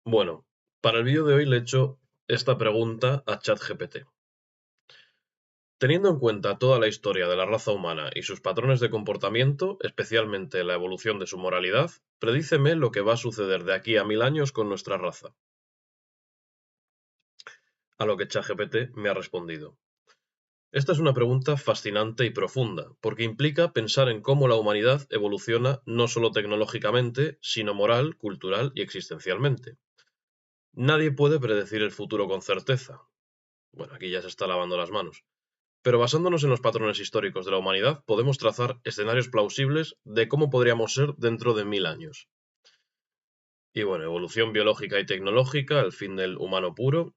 Bueno, para el vídeo de hoy le he hecho esta pregunta a ChatGPT. Teniendo en cuenta toda la historia de la raza humana y sus patrones de comportamiento, especialmente la evolución de su moralidad, predíceme lo que va a suceder de aquí a 1000 años con nuestra raza. A lo que ChatGPT me ha respondido. Esta es una pregunta fascinante y profunda, porque implica pensar en cómo la humanidad evoluciona no solo tecnológicamente, sino moral, cultural y existencialmente. Nadie puede predecir el futuro con certeza. Bueno, aquí ya se está lavando las manos. Pero basándonos en los patrones históricos de la humanidad, podemos trazar escenarios plausibles de cómo podríamos ser dentro de 1000 años. Y bueno, evolución biológica y tecnológica, el fin del humano puro.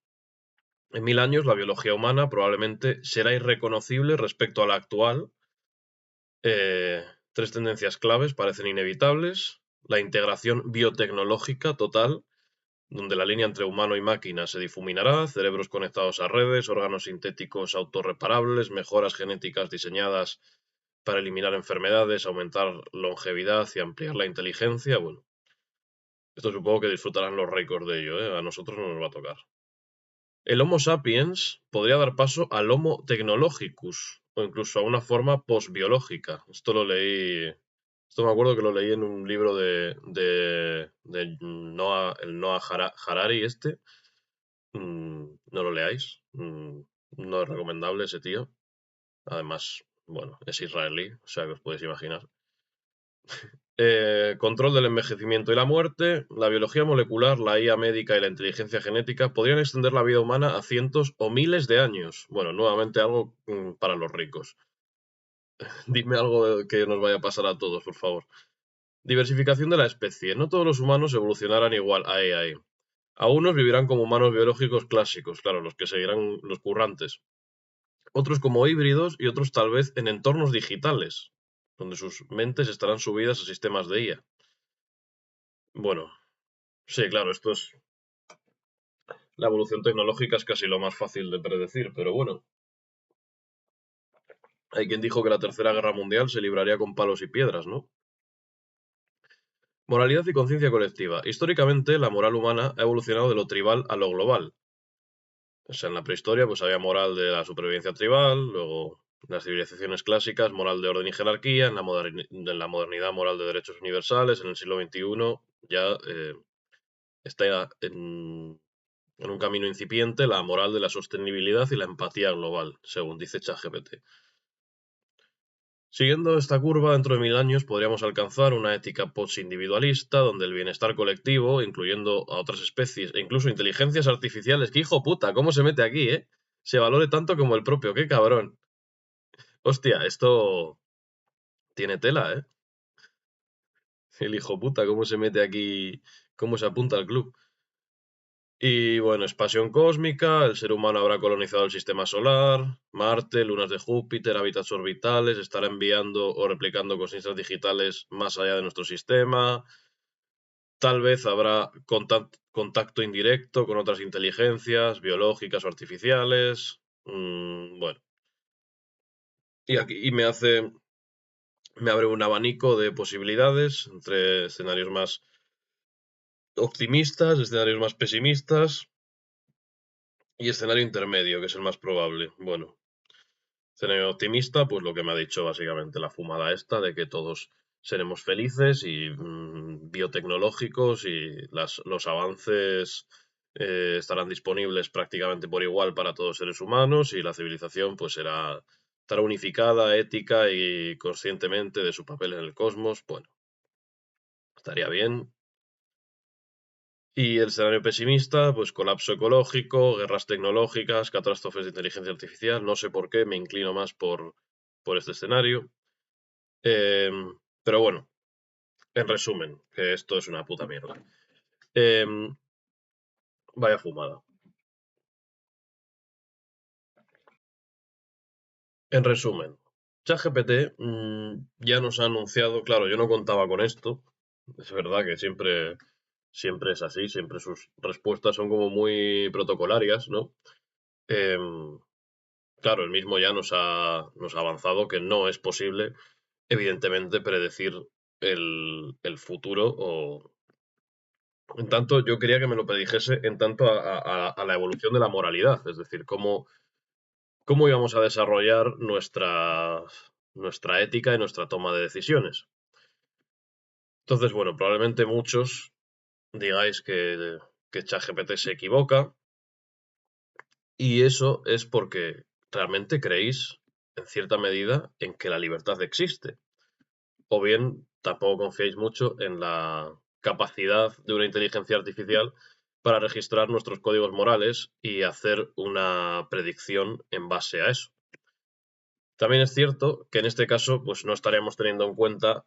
En 1000 años la biología humana probablemente será irreconocible respecto a la actual. Eh, Tres tendencias claves parecen inevitables. La integración biotecnológica total, donde la línea entre humano y máquina se difuminará, cerebros conectados a redes, órganos sintéticos autorreparables, mejoras genéticas diseñadas para eliminar enfermedades, aumentar longevidad y ampliar la inteligencia. Bueno, esto supongo que disfrutarán los récords de ello, ¿eh? A nosotros no nos va a tocar. El Homo sapiens podría dar paso al Homo technologicus, o incluso a una forma postbiológica. Esto lo leí. Esto me acuerdo que lo leí en un libro de Noah, el Noah Harari este. No lo leáis. No es recomendable ese tío. Además, bueno, es israelí, o sea que os podéis imaginar. Control del envejecimiento y la muerte, la biología molecular, la IA médica y la inteligencia genética podrían extender la vida humana a cientos o miles de años. Bueno, nuevamente algo para los ricos. Dime algo que nos vaya a pasar a todos, por favor. Diversificación de la especie. No todos los humanos evolucionarán igual a AI. A unos vivirán como humanos biológicos clásicos, claro, los que seguirán los currantes. Otros como híbridos y otros tal vez en entornos digitales, donde sus mentes estarán subidas a sistemas de IA. Bueno, sí, claro, esto es. La evolución tecnológica es casi lo más fácil de predecir, pero bueno, hay quien dijo que la Tercera Guerra Mundial se libraría con palos y piedras, ¿no? Moralidad y conciencia colectiva. Históricamente, la moral humana ha evolucionado de lo tribal a lo global. O sea, en la prehistoria, pues había moral de la supervivencia tribal, luego en las civilizaciones clásicas, moral de orden y jerarquía, en la modernidad, moral de derechos universales, en el siglo XXI ya está en un camino incipiente la moral de la sostenibilidad y la empatía global, según dice ChatGPT. Siguiendo esta curva, dentro de 1000 años podríamos alcanzar una ética postindividualista, donde el bienestar colectivo, incluyendo a otras especies e incluso inteligencias artificiales, que hijo puta, ¿cómo se mete aquí, se valore tanto como el propio, qué cabrón. Hostia, esto tiene tela, ¿eh? El hijo puta, ¿cómo se mete aquí, cómo se apunta al club? Y bueno, expansión cósmica, el ser humano habrá colonizado el sistema solar, Marte, lunas de Júpiter, hábitats orbitales, estará enviando o replicando conciencias digitales más allá de nuestro sistema. Tal vez habrá contacto indirecto con otras inteligencias biológicas o artificiales. Bueno, y aquí me abre un abanico de posibilidades entre escenarios más optimistas, escenarios más pesimistas y escenario intermedio, que es el más probable. Bueno, escenario optimista, pues lo que me ha dicho básicamente la fumada esta de que todos seremos felices y biotecnológicos y los avances estarán disponibles prácticamente por igual para todos los seres humanos y la civilización pues estará unificada, ética y conscientemente de su papel en el cosmos. Bueno, estaría bien. Y el escenario pesimista, pues colapso ecológico, guerras tecnológicas, catástrofes de inteligencia artificial. No sé por qué, me inclino más por este escenario. Pero bueno, en resumen, que esto es una puta mierda. Em, Vaya fumada. En resumen, ChatGPT ya nos ha anunciado, claro, yo no contaba con esto. Es verdad que siempre es así, siempre sus respuestas son como muy protocolarias, ¿no? Em, claro, el mismo ya nos ha avanzado que no es posible, evidentemente, predecir el futuro En tanto, yo quería que me lo predijese en tanto a la evolución de la moralidad, es decir, cómo íbamos a desarrollar nuestra ética y nuestra toma de decisiones. Entonces, bueno, probablemente muchos digáis que ChatGPT se equivoca, y eso es porque realmente creéis, en cierta medida, en que la libertad existe. O bien tampoco confiáis mucho en la capacidad de una inteligencia artificial para registrar nuestros códigos morales y hacer una predicción en base a eso. También es cierto que en este caso pues no estaríamos teniendo en cuenta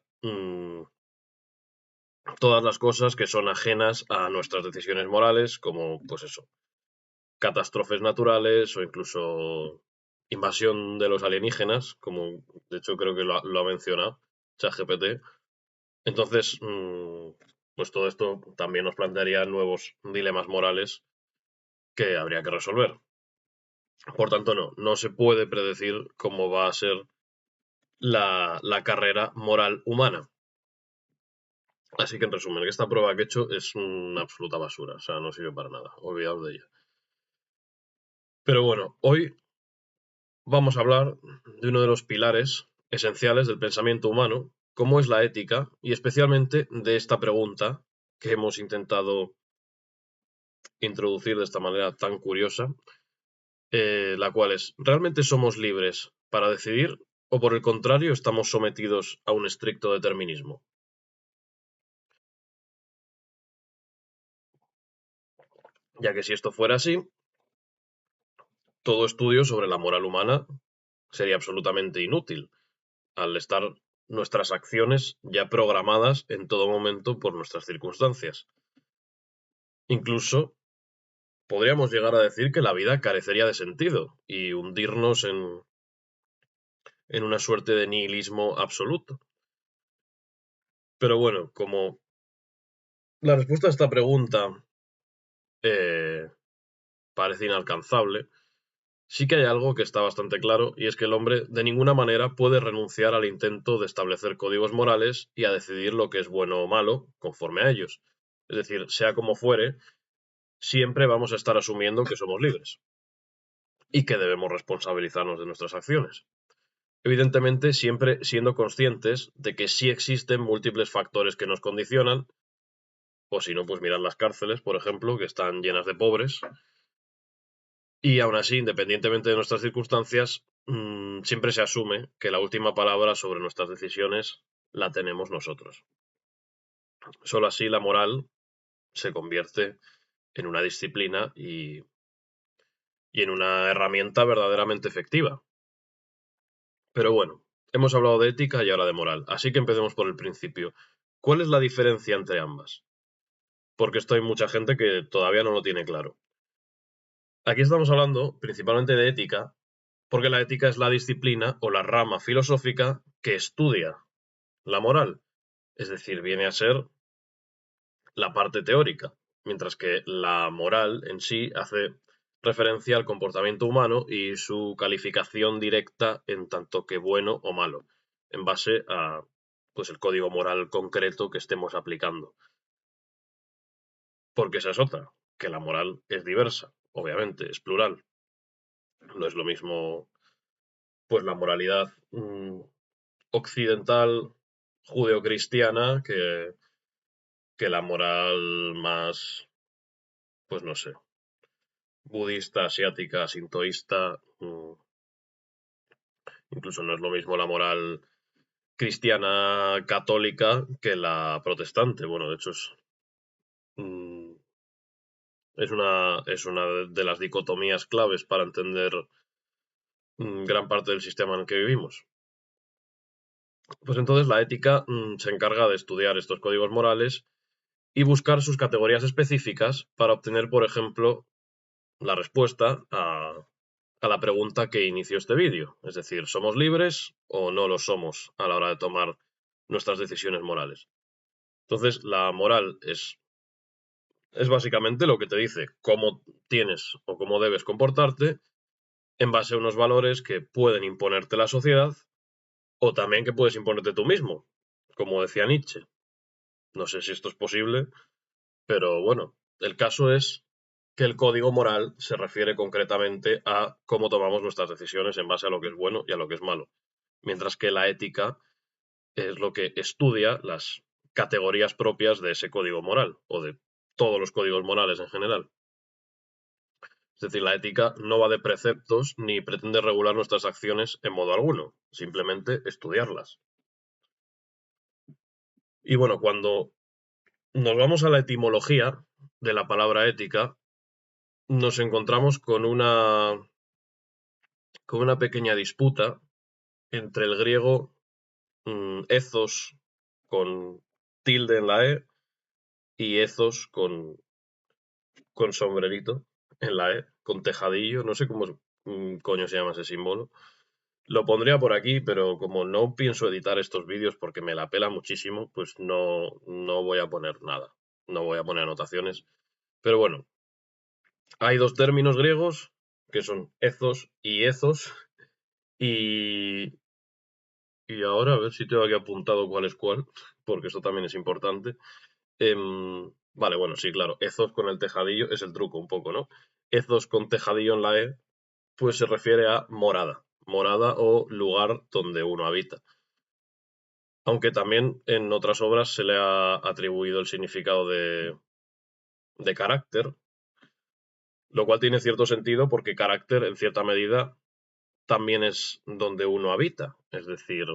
todas las cosas que son ajenas a nuestras decisiones morales, como pues eso, catástrofes naturales o incluso invasión de los alienígenas, como de hecho creo que lo ha mencionado ChatGPT. Entonces, pues todo esto también nos plantearía nuevos dilemas morales que habría que resolver. Por tanto, no se puede predecir cómo va a ser la carrera moral humana. Así que, en resumen, esta prueba que he hecho es una absoluta basura, o sea, no sirve para nada, olvidaos de ella. Pero bueno, hoy vamos a hablar de uno de los pilares esenciales del pensamiento humano, como es la ética, y especialmente de esta pregunta que hemos intentado introducir de esta manera tan curiosa, la cual es, ¿realmente somos libres para decidir o por el contrario estamos sometidos a un estricto determinismo? Ya que si esto fuera así, todo estudio sobre la moral humana sería absolutamente inútil, al estar nuestras acciones ya programadas en todo momento por nuestras circunstancias. Incluso podríamos llegar a decir que la vida carecería de sentido y hundirnos en una suerte de nihilismo absoluto. Pero bueno, como la respuesta a esta pregunta eh, parece inalcanzable, sí que hay algo que está bastante claro, y es que el hombre de ninguna manera puede renunciar al intento de establecer códigos morales y a decidir lo que es bueno o malo conforme a ellos. Es decir, sea como fuere, siempre vamos a estar asumiendo que somos libres y que debemos responsabilizarnos de nuestras acciones. Evidentemente, siempre siendo conscientes de que sí existen múltiples factores que nos condicionan, o si no, pues mirad las cárceles, por ejemplo, que están llenas de pobres. Y aún así, independientemente de nuestras circunstancias, siempre se asume que la última palabra sobre nuestras decisiones la tenemos nosotros. Solo así la moral se convierte en una disciplina y en una herramienta verdaderamente efectiva. Pero bueno, hemos hablado de ética y ahora de moral, así que empecemos por el principio. ¿Cuál es la diferencia entre ambas? Porque esto hay mucha gente que todavía no lo tiene claro. Aquí estamos hablando principalmente de ética, porque la ética es la disciplina o la rama filosófica que estudia la moral, es decir, viene a ser la parte teórica, mientras que la moral en sí hace referencia al comportamiento humano y su calificación directa en tanto que bueno o malo, en base a pues el código moral concreto que estemos aplicando. Porque esa es otra, que la moral es diversa, obviamente, es plural. No es lo mismo pues la moralidad occidental judeocristiana que la moral más, pues no sé, budista, asiática, sintoísta, incluso no es lo mismo la moral cristiana católica que la protestante. Bueno, de hecho mm, es una de las dicotomías claves para entender gran parte del sistema en el que vivimos. Pues entonces la ética se encarga de estudiar estos códigos morales y buscar sus categorías específicas para obtener, por ejemplo, la respuesta a la pregunta que inició este vídeo. Es decir, ¿somos libres o no lo somos a la hora de tomar nuestras decisiones morales? Entonces, la moral es básicamente lo que te dice cómo tienes o cómo debes comportarte en base a unos valores que pueden imponerte la sociedad o también que puedes imponerte tú mismo, como decía Nietzsche. No sé si esto es posible, Pero bueno, el caso es que el código moral se refiere concretamente a cómo tomamos nuestras decisiones en base a lo que es bueno y a lo que es malo, mientras que la ética es lo que estudia las categorías propias de ese código moral o de todos los códigos morales en general. Es decir, la ética no va de preceptos ni pretende regular nuestras acciones en modo alguno, simplemente estudiarlas. Y bueno, cuando nos vamos a la etimología de la palabra ética, nos encontramos con una pequeña disputa entre el griego ethos con tilde en la E y ethos con sombrerito en la E, con tejadillo, no sé cómo coño se llama ese símbolo. Lo pondría por aquí, pero como no pienso editar estos vídeos porque me la pela muchísimo, pues no voy a poner nada, no voy a poner anotaciones. Pero bueno, hay dos términos griegos que son ethos y ethos, y, y ahora a ver si tengo aquí apuntado cuál es cuál, porque eso también es importante. Vale, bueno, sí, claro, ethos con el tejadillo es el truco un poco, ¿no? Ethos con tejadillo en la E, pues se refiere a morada, morada o lugar donde uno habita. Aunque también en otras obras se le ha atribuido el significado de carácter, lo cual tiene cierto sentido porque carácter, en cierta medida, también es donde uno habita. Es decir,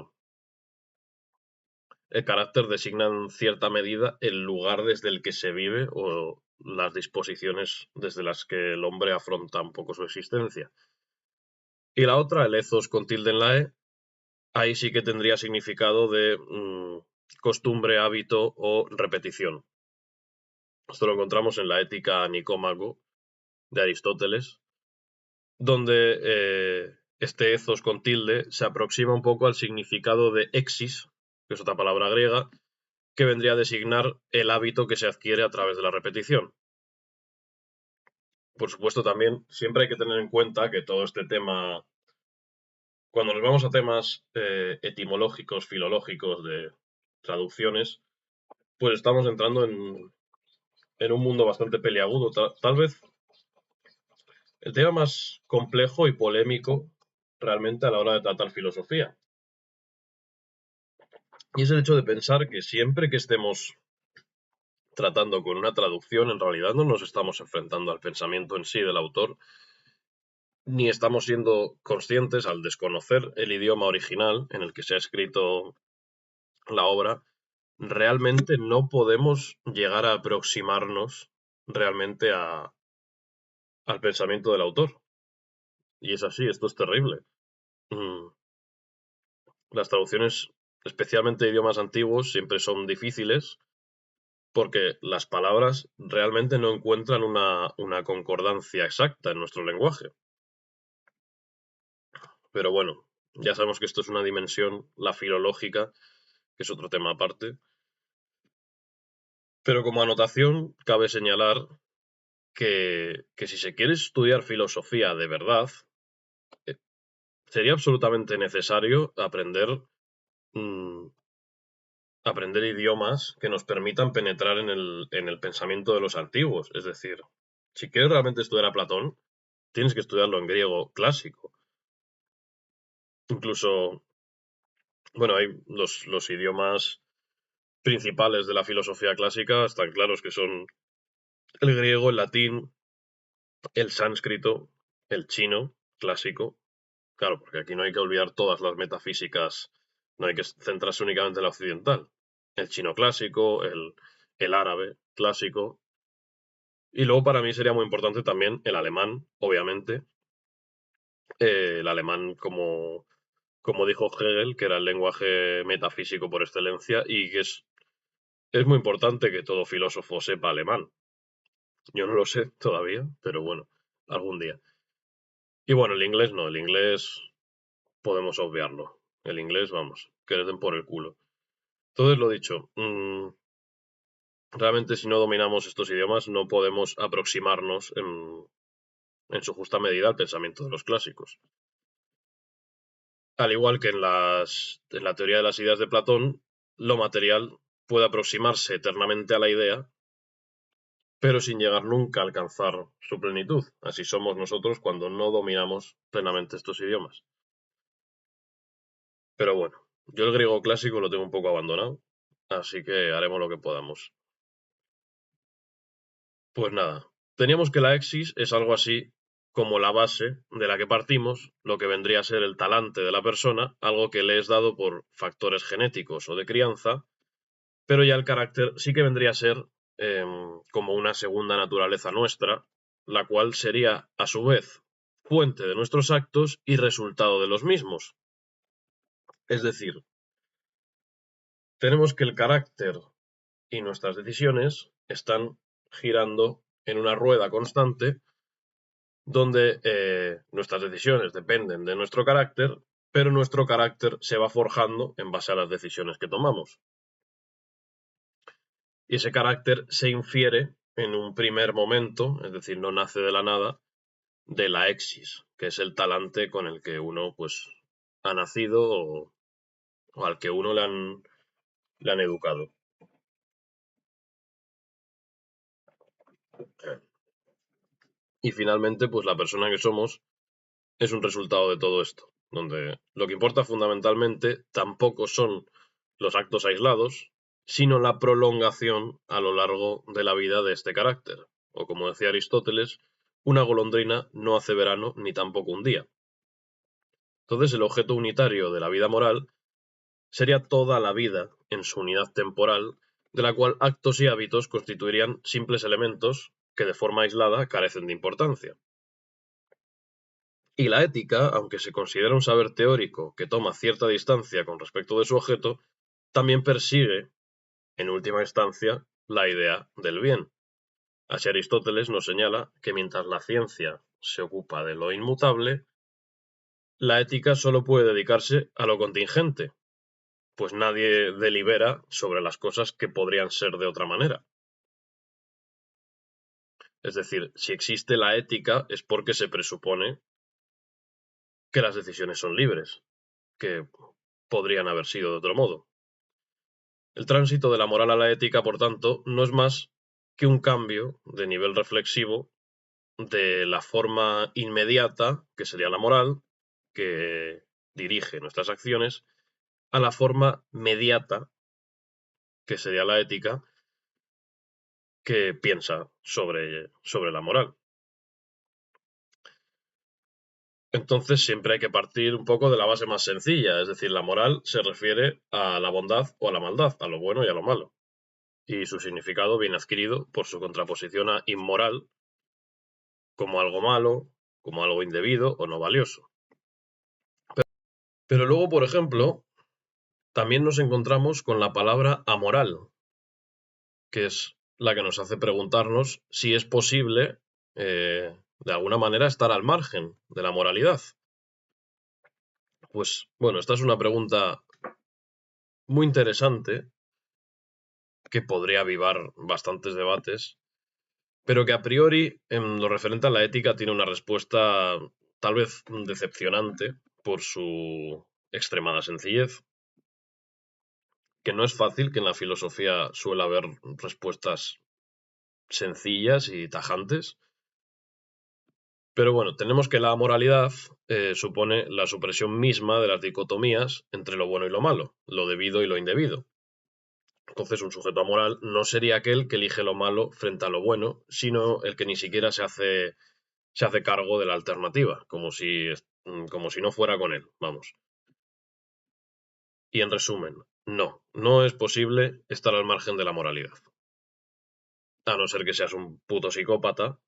el carácter designa en cierta medida el lugar desde el que se vive o las disposiciones desde las que el hombre afronta un poco su existencia. Y la otra, el ethos con tilde en la E, ahí sí que tendría significado de costumbre, hábito o repetición. Esto lo encontramos en la Ética Nicómaco de Aristóteles, donde este ethos con tilde se aproxima un poco al significado de exis, que es otra palabra griega, que vendría a designar el hábito que se adquiere a través de la repetición. Por supuesto, también siempre hay que tener en cuenta que todo este tema, cuando nos vamos a temas etimológicos, filológicos, de traducciones, pues estamos entrando en un mundo bastante peliagudo. Tal vez el tema más complejo y polémico realmente a la hora de tratar filosofía. Y es el hecho de pensar que siempre que estemos tratando con una traducción, en realidad no nos estamos enfrentando al pensamiento en sí del autor, ni estamos siendo conscientes al desconocer el idioma original en el que se ha escrito la obra, realmente no podemos llegar a aproximarnos realmente al pensamiento del autor. Y es así, esto es terrible. Mm, Las traducciones, especialmente de idiomas antiguos, siempre son difíciles porque las palabras realmente no encuentran una concordancia exacta en nuestro lenguaje. Pero bueno, ya sabemos que esto es una dimensión, la filológica, que es otro tema aparte. Pero como anotación, cabe señalar que si se quiere estudiar filosofía de verdad, eh, sería absolutamente necesario mm, aprender idiomas que nos permitan penetrar en el pensamiento de los antiguos. Es decir, si quieres realmente estudiar a Platón, tienes que estudiarlo en griego clásico. Incluso, bueno, hay los idiomas principales de la filosofía clásica, están claros que son el griego, el latín, el sánscrito, el chino clásico. Claro, porque aquí no hay que olvidar todas las metafísicas, no hay que centrarse únicamente en la occidental. El chino clásico, el árabe clásico. Y luego para mí sería muy importante también el alemán, obviamente. El alemán como dijo Hegel, que era el lenguaje metafísico por excelencia y que es muy importante que todo filósofo sepa alemán. Yo no lo sé todavía, pero bueno, algún día. Y bueno, el inglés no, el inglés podemos obviarlo. El inglés, vamos, que le den por el culo. Entonces, lo dicho, realmente si no dominamos estos idiomas no podemos aproximarnos en su justa medida al pensamiento de los clásicos. Al igual que en la teoría de las ideas de Platón, lo material puede aproximarse eternamente a la idea, pero sin llegar nunca a alcanzar su plenitud. Así somos nosotros cuando no dominamos plenamente estos idiomas. Pero bueno, yo el griego clásico lo tengo un poco abandonado, así que haremos lo que podamos. Pues nada, teníamos que la exis es algo así como la base de la que partimos, lo que vendría a ser el talante de la persona, algo que le es dado por factores genéticos o de crianza, pero ya el carácter sí que vendría a ser como una segunda naturaleza nuestra, la cual sería a su vez fuente de nuestros actos y resultado de los mismos. Es decir, tenemos que el carácter y nuestras decisiones están girando en una rueda constante donde nuestras decisiones dependen de nuestro carácter, pero nuestro carácter se va forjando en base a las decisiones que tomamos. Y ese carácter se infiere en un primer momento, es decir, no nace de la nada, de la exis, que es el talante con el que uno pues ha nacido o al que uno le han educado. Y finalmente, pues la persona que somos es un resultado de todo esto, donde lo que importa fundamentalmente tampoco son los actos aislados, sino la prolongación a lo largo de la vida de este carácter. O como decía Aristóteles, una golondrina no hace verano ni tampoco un día. Entonces el objeto unitario de la vida moral sería toda la vida en su unidad temporal, de la cual actos y hábitos constituirían simples elementos que de forma aislada carecen de importancia. Y la ética, aunque se considera un saber teórico que toma cierta distancia con respecto de su objeto, también persigue, en última instancia, la idea del bien. Así Aristóteles nos señala que mientras la ciencia se ocupa de lo inmutable, la ética solo puede dedicarse a lo contingente, pues nadie delibera sobre las cosas que podrían ser de otra manera. Es decir, si existe la ética es porque se presupone que las decisiones son libres, que podrían haber sido de otro modo. El tránsito de la moral a la ética, por tanto, no es más que un cambio de nivel reflexivo de la forma inmediata, que sería la moral, que dirige nuestras acciones, a la forma mediata, que sería la ética, que piensa sobre la moral. Entonces siempre hay que partir un poco de la base más sencilla, es decir, la moral se refiere a la bondad o a la maldad, a lo bueno y a lo malo. Y su significado viene adquirido por su contraposición a inmoral, como algo malo, como algo indebido o no valioso. Pero luego, por ejemplo, también nos encontramos con la palabra amoral, que es la que nos hace preguntarnos si es posible, de alguna manera, estar al margen de la moralidad. Pues bueno, esta es una pregunta muy interesante que podría avivar bastantes debates, pero que a priori, en lo referente a la ética, tiene una respuesta tal vez decepcionante por su extremada sencillez, que no es fácil, que en la filosofía suele haber respuestas sencillas y tajantes, pero bueno, tenemos que la moralidad supone la supresión misma de las dicotomías entre lo bueno y lo malo, lo debido y lo indebido. Entonces, un sujeto amoral no sería aquel que elige lo malo frente a lo bueno, sino el que ni siquiera se hace cargo de la alternativa, como si no fuera con él, vamos. Y en resumen, no es posible estar al margen de la moralidad. A no ser que seas un puto psicópata,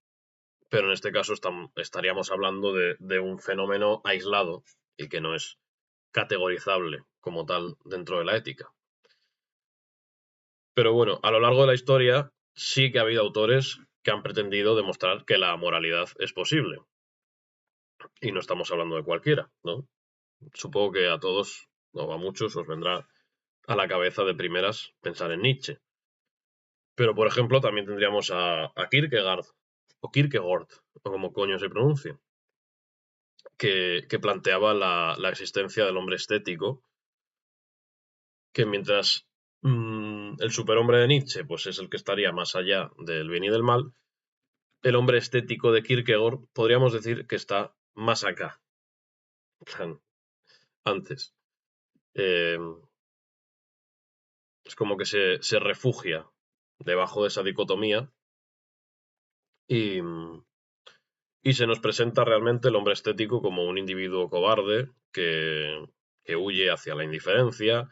pero en este caso estaríamos hablando de un fenómeno aislado y que no es categorizable como tal dentro de la ética. Pero bueno, a lo largo de la historia sí que ha habido autores que han pretendido demostrar que la moralidad es posible. Y no estamos hablando de cualquiera, ¿no? Supongo que a todos, o a muchos, os vendrá a la cabeza de primeras pensar en Nietzsche. Pero, por ejemplo, también tendríamos a Kierkegaard, o Kierkegaard, o como coño se pronuncia, que planteaba la existencia del hombre estético, que mientras el superhombre de Nietzsche, pues es el que estaría más allá del bien y del mal. El hombre estético de Kierkegaard podríamos decir que está más acá, antes. Eh, es como que se refugia debajo de esa dicotomía y, y se nos presenta realmente el hombre estético como un individuo cobarde que huye hacia la indiferencia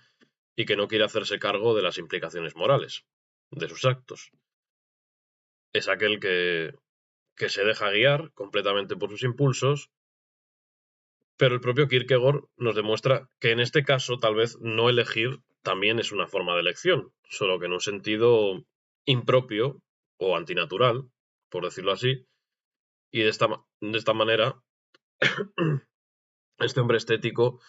y que no quiere hacerse cargo de las implicaciones morales de sus actos. Es aquel que se deja guiar completamente por sus impulsos, pero el propio Kierkegaard nos demuestra que en este caso tal vez no elegir también es una forma de elección, solo que en un sentido impropio o antinatural, por decirlo así, y de esta manera este hombre estético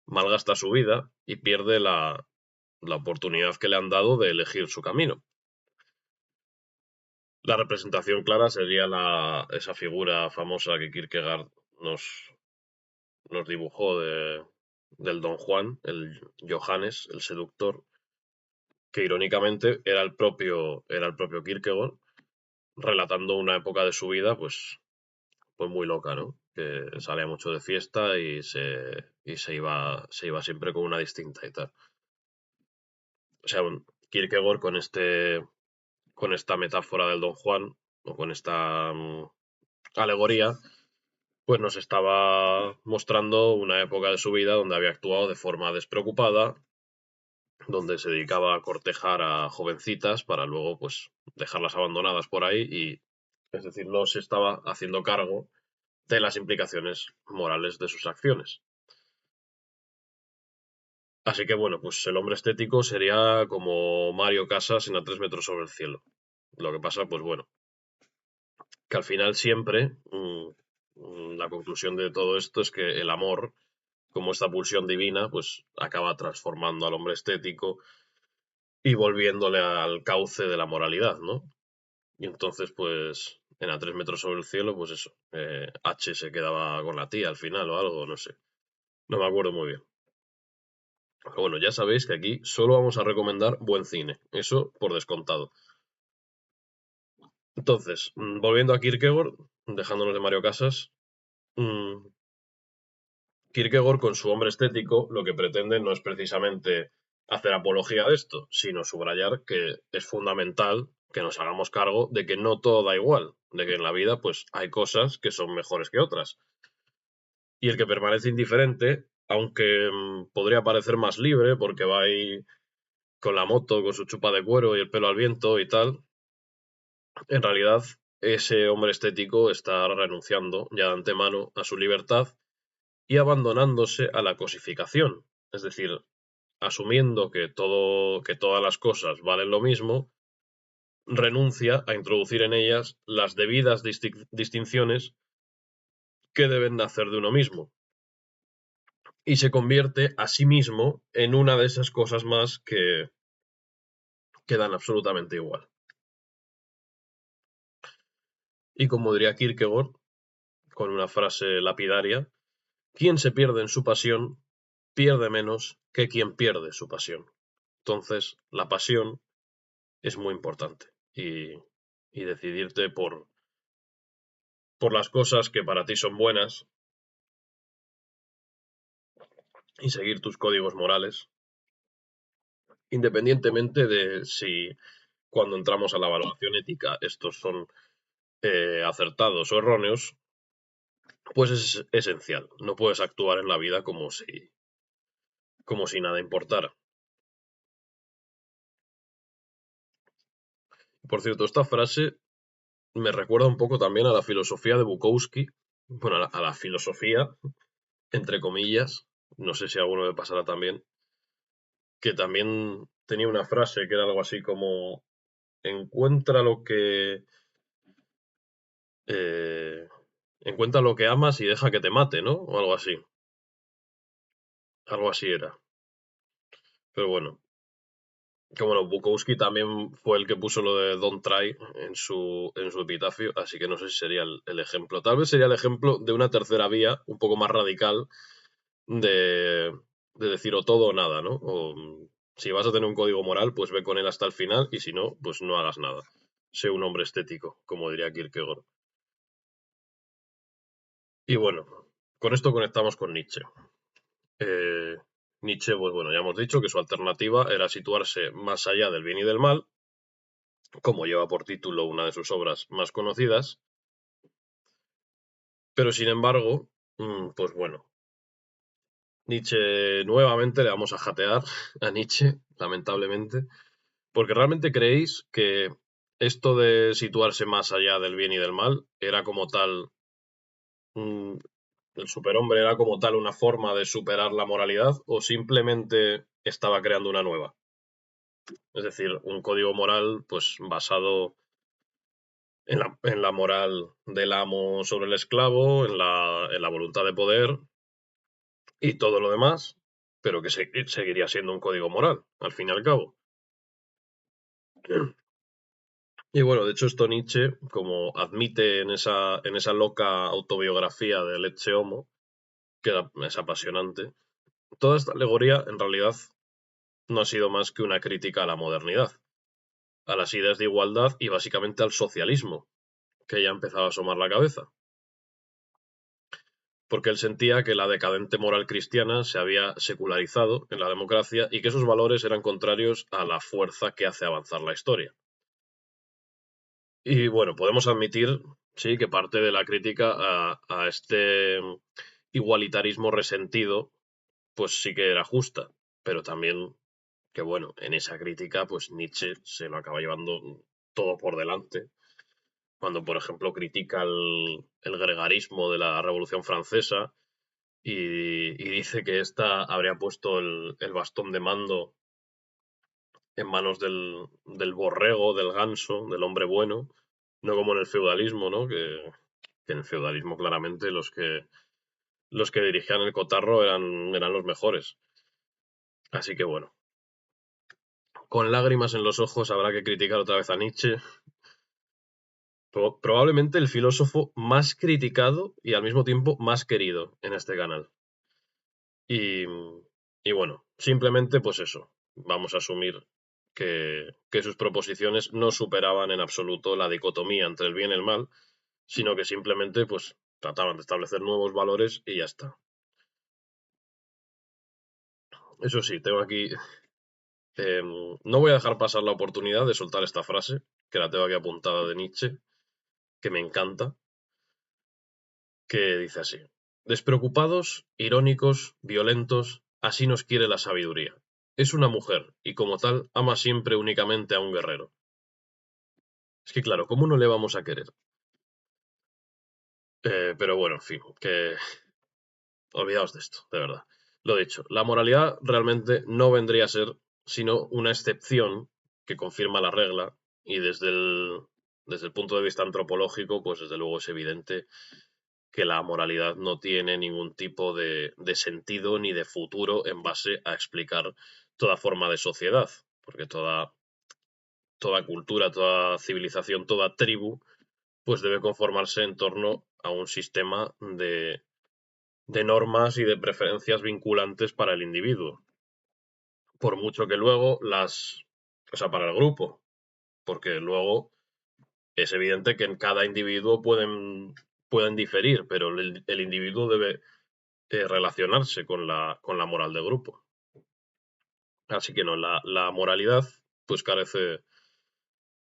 malgasta su vida y pierde la oportunidad que le han dado de elegir su camino. La representación clara sería esa figura famosa que Kierkegaard nos dibujó del Don Juan, el Johannes, el seductor, que irónicamente era el propio Kierkegaard, relatando una época de su vida, pues muy loca, ¿no? Que salía mucho de fiesta y se iba siempre con una distinta y tal. O sea, Kierkegaard con esta metáfora del Don Juan, o con esta alegoría, pues nos estaba mostrando una época de su vida donde había actuado de forma despreocupada, donde se dedicaba a cortejar a jovencitas para luego pues dejarlas abandonadas por ahí y, es decir, no se estaba haciendo cargo de las implicaciones morales de sus acciones. Así que bueno, pues el hombre estético sería como Mario Casas en A 3 metros sobre el cielo. Lo que pasa, pues bueno, que al final siempre la conclusión de todo esto es que el amor, como esta pulsión divina, pues acaba transformando al hombre estético y volviéndole al cauce de la moralidad, ¿no? Y entonces, pues, en A 3 metros sobre el cielo, pues eso, H se quedaba con la tía al final o algo, no sé. No me acuerdo muy bien. Pero bueno, ya sabéis que aquí solo vamos a recomendar buen cine, eso por descontado. Entonces, volviendo a Kierkegaard, dejándonos de Mario Casas, mm, Kierkegaard con su hombre estético lo que pretende no es precisamente hacer apología de esto, sino subrayar que es fundamental que nos hagamos cargo de que no todo da igual, de que en la vida pues hay cosas que son mejores que otras. Y el que permanece indiferente, aunque podría parecer más libre porque va ahí con la moto, con su chupa de cuero y el pelo al viento y tal, en realidad ese hombre estético está renunciando ya de antemano a su libertad y abandonándose a la cosificación, es decir, asumiendo que todas las cosas valen lo mismo, renuncia a introducir en ellas las debidas distinciones que deben nacer de uno mismo y se convierte a sí mismo en una de esas cosas más que quedan absolutamente igual. Y como diría Kierkegaard, con una frase lapidaria, quien se pierde en su pasión pierde menos que quien pierde su pasión. Entonces, la pasión es muy importante y decidirte por las cosas que para ti son buenas y seguir tus códigos morales, independientemente de si cuando entramos a la evaluación ética estos son acertados o erróneos, pues es esencial. No puedes actuar en la vida como si nada importara. Por cierto, esta frase me recuerda un poco también a la filosofía de Bukowski, bueno, a la filosofía, entre comillas, no sé si a alguno le pasará también, que también tenía una frase que era algo así como encuentra lo que eh, encuentra lo que amas y deja que te mate, ¿no? O algo así era. Pero bueno, que bueno, Bukowski también fue el que puso lo de Don't Try en su epitafio, así que no sé si sería el ejemplo. Tal vez sería el ejemplo de una tercera vía un poco más radical de decir o todo o nada, ¿no? Si vas a tener un código moral, pues ve con él hasta el final y si no, pues no hagas nada. Sé un hombre estético, como diría Kierkegaard. Y bueno, con esto conectamos con Nietzsche. Eh, Nietzsche, pues bueno, ya hemos dicho que su alternativa era situarse más allá del bien y del mal, como lleva por título una de sus obras más conocidas, pero sin embargo, pues bueno, Nietzsche nuevamente le vamos a jatear a Nietzsche, lamentablemente, porque realmente creéis que esto de situarse más allá del bien y del mal era como tal, mm, el superhombre era como tal una forma de superar la moralidad o simplemente estaba creando una nueva. Es decir, un código moral pues basado en la moral del amo sobre el esclavo, en la voluntad de poder y todo lo demás, pero que seguiría siendo un código moral, al fin y al cabo. Y bueno, de hecho esto Nietzsche, como admite en esa loca autobiografía de Lecce Homo, es apasionante, toda esta alegoría en realidad no ha sido más que una crítica a la modernidad, a las ideas de igualdad y básicamente al socialismo, que ya empezaba a asomar la cabeza, porque él sentía que la decadente moral cristiana se había secularizado en la democracia y que esos valores eran contrarios a la fuerza que hace avanzar la historia. Y bueno, podemos admitir, sí, que parte de la crítica a este igualitarismo resentido, pues sí que era justa, pero también que bueno, en esa crítica, pues Nietzsche se lo acaba llevando todo por delante. Cuando, por ejemplo, critica el gregarismo de la Revolución Francesa y dice que ésta habría puesto el bastón de mando en manos del borrego, del ganso, del hombre bueno, no como en el feudalismo, ¿no? Que en el feudalismo claramente los que dirigían el cotarro eran los mejores. Así que bueno, con lágrimas en los ojos habrá que criticar otra vez a Nietzsche. Probablemente el filósofo más criticado y al mismo tiempo más querido en este canal. Y, y bueno, simplemente pues eso, vamos a asumir que sus proposiciones no superaban en absoluto la dicotomía entre el bien y el mal, sino que simplemente pues trataban de establecer nuevos valores y ya está. Eso sí, tengo aquí, no voy a dejar pasar la oportunidad de soltar esta frase, que la tengo aquí apuntada de Nietzsche, que me encanta, que dice así: despreocupados, irónicos, violentos, así nos quiere la sabiduría. Es una mujer, y como tal, ama siempre únicamente a un guerrero. Es que claro, ¿cómo no le vamos a querer? Pero bueno, en fin, que olvidaos de esto, de verdad. Lo dicho, la moralidad realmente no vendría a ser sino una excepción que confirma la regla, y desde el punto de vista antropológico, pues desde luego es evidente que la moralidad no tiene ningún tipo de sentido ni de futuro en base a explicar toda forma de sociedad, porque toda cultura, toda civilización, toda tribu, pues debe conformarse en torno a un sistema de normas y de preferencias vinculantes para el individuo, por mucho que luego o sea, para el grupo, porque luego es evidente que en cada individuo pueden diferir, pero el individuo debe relacionarse con la moral de grupo. Así que no, la moralidad pues carece,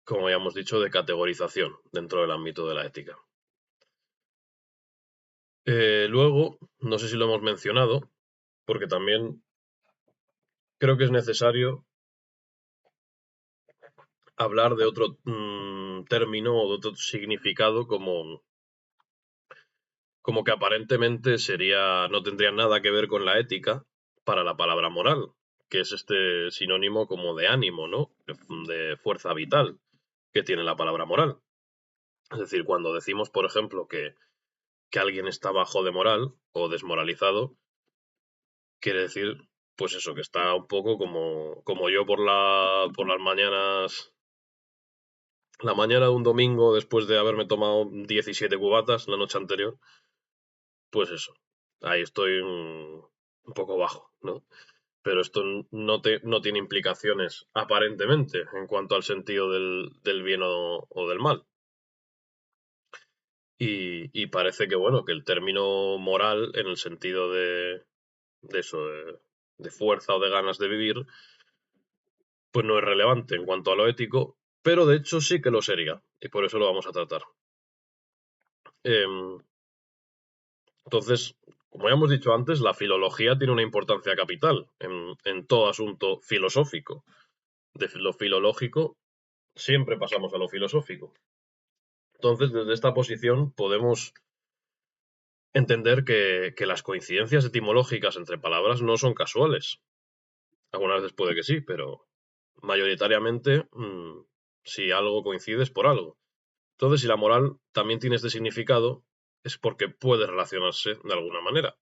como ya hemos dicho, de categorización dentro del ámbito de la ética. Luego, no sé si lo hemos mencionado, porque también creo que es necesario hablar de otro término o de otro significado como que aparentemente no tendría nada que ver con la ética para la palabra moral, que es este sinónimo como de ánimo, ¿no? De fuerza vital que tiene la palabra moral. Es decir, cuando decimos, por ejemplo, que alguien está bajo de moral o desmoralizado, quiere decir, pues eso, que está un poco como yo por las mañanas, la mañana de un domingo después de haberme tomado 17 cubatas la noche anterior, pues eso, ahí estoy un poco bajo, ¿no? pero esto no tiene implicaciones aparentemente en cuanto al sentido del bien o del mal. Y parece que, bueno, que el término moral, en el sentido de eso, de fuerza o de ganas de vivir, pues no es relevante en cuanto a lo ético, pero de hecho sí que lo sería, y por eso lo vamos a tratar. Em, entonces, como ya hemos dicho antes, la filología tiene una importancia capital en todo asunto filosófico. De lo filológico siempre pasamos a lo filosófico. Entonces, desde esta posición podemos entender que las coincidencias etimológicas entre palabras no son casuales. Algunas veces puede que sí, pero mayoritariamente, si algo coincide es por algo. Entonces, si la moral también tiene este significado, es porque puede relacionarse de alguna manera.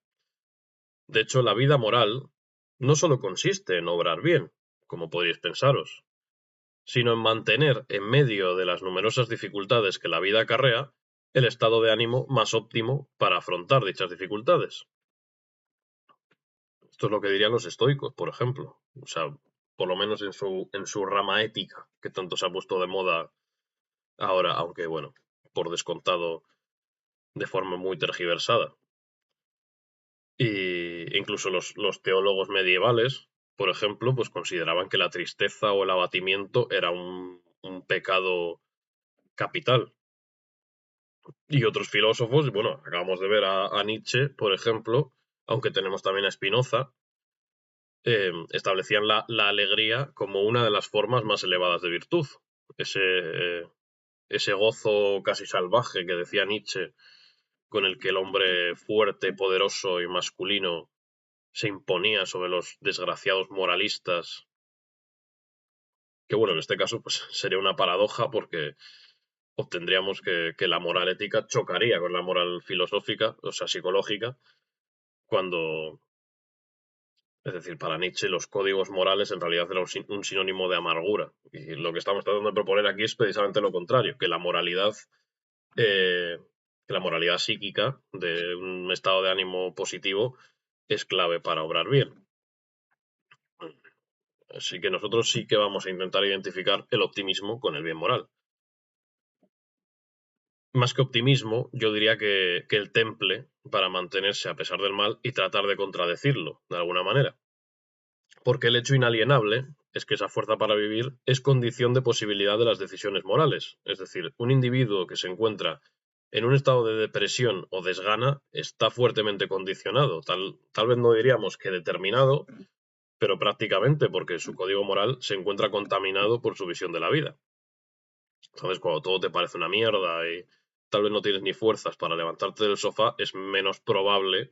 De hecho, la vida moral no solo consiste en obrar bien, como podríais pensaros, sino en mantener en medio de las numerosas dificultades que la vida acarrea el estado de ánimo más óptimo para afrontar dichas dificultades. Esto es lo que dirían los estoicos, por ejemplo. O sea, por lo menos en su rama ética, que tanto se ha puesto de moda ahora, aunque bueno, por descontado, de forma muy tergiversada. Y incluso los teólogos medievales, por ejemplo, pues consideraban que la tristeza o el abatimiento era un pecado capital. Y otros filósofos, bueno, acabamos de ver a Nietzsche, por ejemplo, aunque tenemos también a Spinoza, establecían la alegría como una de las formas más elevadas de virtud. Ese gozo casi salvaje que decía Nietzsche, con el que el hombre fuerte, poderoso y masculino se imponía sobre los desgraciados moralistas, que bueno, en este caso pues sería una paradoja porque obtendríamos que la moral ética chocaría con la moral filosófica, o sea, psicológica, cuando, es decir, para Nietzsche los códigos morales en realidad eran un sinónimo de amargura. Y lo que estamos tratando de proponer aquí es precisamente lo contrario, eh, que la moralidad psíquica de un estado de ánimo positivo es clave para obrar bien. Así que nosotros sí que vamos a intentar identificar el optimismo con el bien moral. Más que optimismo, yo diría que el temple para mantenerse a pesar del mal y tratar de contradecirlo, de alguna manera. Porque el hecho inalienable es que esa fuerza para vivir es condición de posibilidad de las decisiones morales. Es decir, un individuo que se encuentra en un estado de depresión o desgana está fuertemente condicionado. Tal vez no diríamos que determinado, pero prácticamente porque su código moral se encuentra contaminado por su visión de la vida. ¿Sabes? Cuando todo te parece una mierda y tal vez no tienes ni fuerzas para levantarte del sofá, es menos probable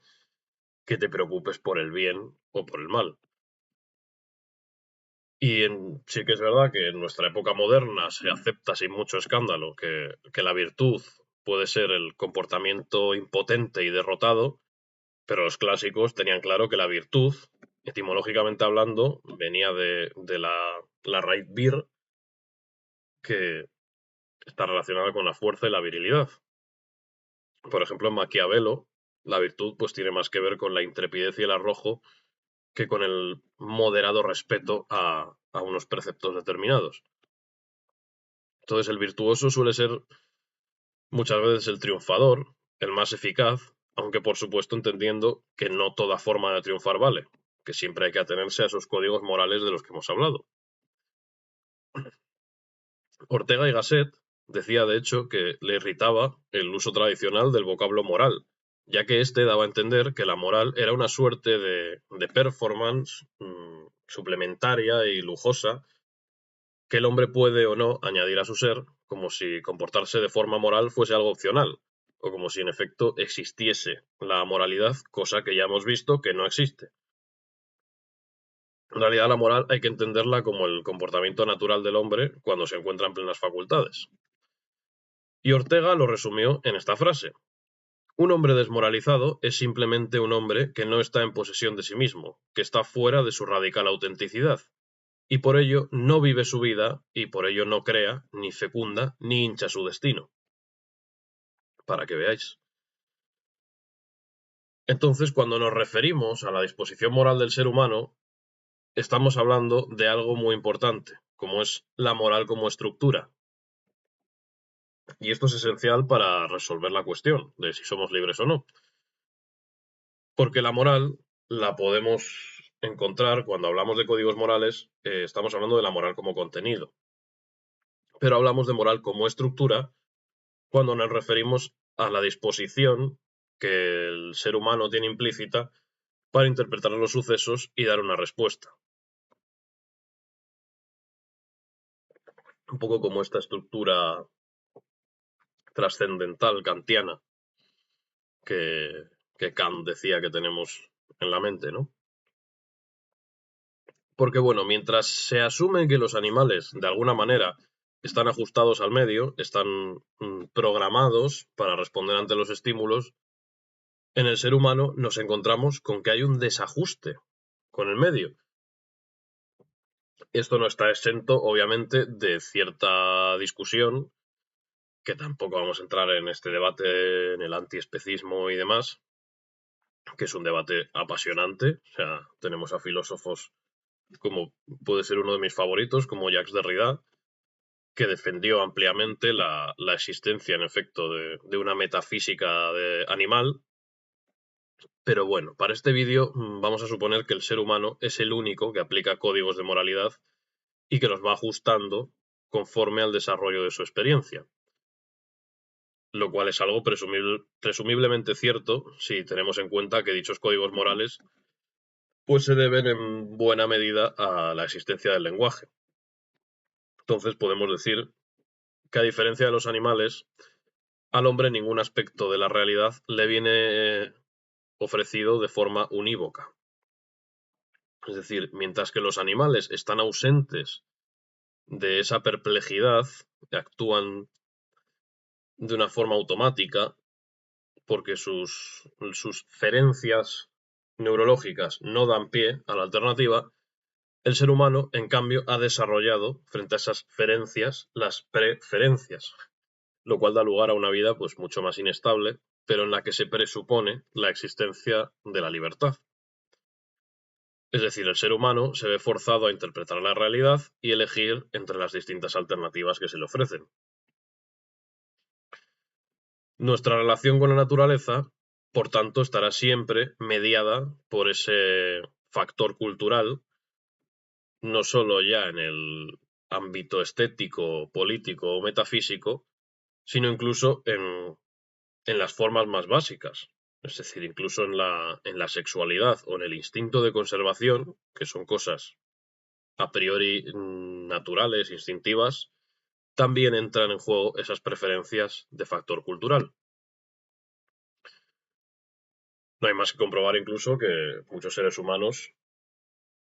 que te preocupes por el bien o por el mal. Sí que es verdad que en nuestra época moderna se acepta sin mucho escándalo que la virtud puede ser el comportamiento impotente y derrotado, pero los clásicos tenían claro que la virtud, etimológicamente hablando, venía de la raíz vir, que está relacionada con la fuerza y la virilidad. Por ejemplo, en Maquiavelo, la virtud pues tiene más que ver con la intrepidez y el arrojo que con el moderado respeto a unos preceptos determinados. Entonces el virtuoso suele ser muchas veces el triunfador, el más eficaz, aunque por supuesto entendiendo que no toda forma de triunfar vale, que siempre hay que atenerse a esos códigos morales de los que hemos hablado. Ortega y Gasset decía, de hecho, que le irritaba el uso tradicional del vocablo moral, ya que éste daba a entender que la moral era una suerte de performance suplementaria y lujosa que el hombre puede o no añadir a su ser, como si comportarse de forma moral fuese algo opcional, o como si en efecto existiese la moralidad, cosa que ya hemos visto que no existe. En realidad la moral hay que entenderla como el comportamiento natural del hombre cuando se encuentra en plenas facultades. Y Ortega lo resumió en esta frase: un hombre desmoralizado es simplemente un hombre que no está en posesión de sí mismo, que está fuera de su radical autenticidad, y por ello no vive su vida, y por ello no crea, ni fecunda, ni hincha su destino. Para que veáis. Entonces, cuando nos referimos a la disposición moral del ser humano, estamos hablando de algo muy importante, como es la moral como estructura. Y esto es esencial para resolver la cuestión de si somos libres o no. Porque la moral la podemos encontrar cuando hablamos de códigos morales, estamos hablando de la moral como contenido. Pero hablamos de moral como estructura cuando nos referimos a la disposición que el ser humano tiene implícita para interpretar los sucesos y dar una respuesta. Un poco como esta estructura trascendental kantiana que, que Kant decía que tenemos en la mente, ¿no? Porque, bueno, mientras se asume que los animales, de alguna manera, están ajustados al medio, están programados para responder ante los estímulos, en el ser humano nos encontramos con que hay un desajuste con el medio. Esto no está exento, obviamente, de cierta discusión, que tampoco vamos a entrar en este debate, en el antiespecismo y demás, que es un debate apasionante. O sea, tenemos a filósofos como puede ser uno de mis favoritos, como Jacques Derrida, que defendió ampliamente la existencia, en efecto, de una metafísica animal. Pero bueno, para este vídeo vamos a suponer que el ser humano es el único que aplica códigos de moralidad y que los va ajustando conforme al desarrollo de su experiencia. Lo cual es algo presumiblemente cierto si tenemos en cuenta que dichos códigos morales pues se deben en buena medida a la existencia del lenguaje. Entonces podemos decir que a diferencia de los animales, al hombre ningún aspecto de la realidad le viene ofrecido de forma unívoca. Es decir, mientras que los animales están ausentes de esa perplejidad, actúan de una forma automática, porque sus ferencias neurológicas no dan pie a la alternativa, el ser humano, en cambio, ha desarrollado, frente a esas ferencias, las preferencias, lo cual da lugar a una vida pues mucho más inestable, pero en la que se presupone la existencia de la libertad. Es decir, el ser humano se ve forzado a interpretar la realidad y elegir entre las distintas alternativas que se le ofrecen. Nuestra relación con la naturaleza, por tanto, estará siempre mediada por ese factor cultural, no solo ya en el ámbito estético, político o metafísico, sino incluso en las formas más básicas. Es decir, incluso en la sexualidad o en el instinto de conservación, que son cosas a priori naturales, instintivas, también entran en juego esas preferencias de factor cultural. No hay más que comprobar incluso que muchos seres humanos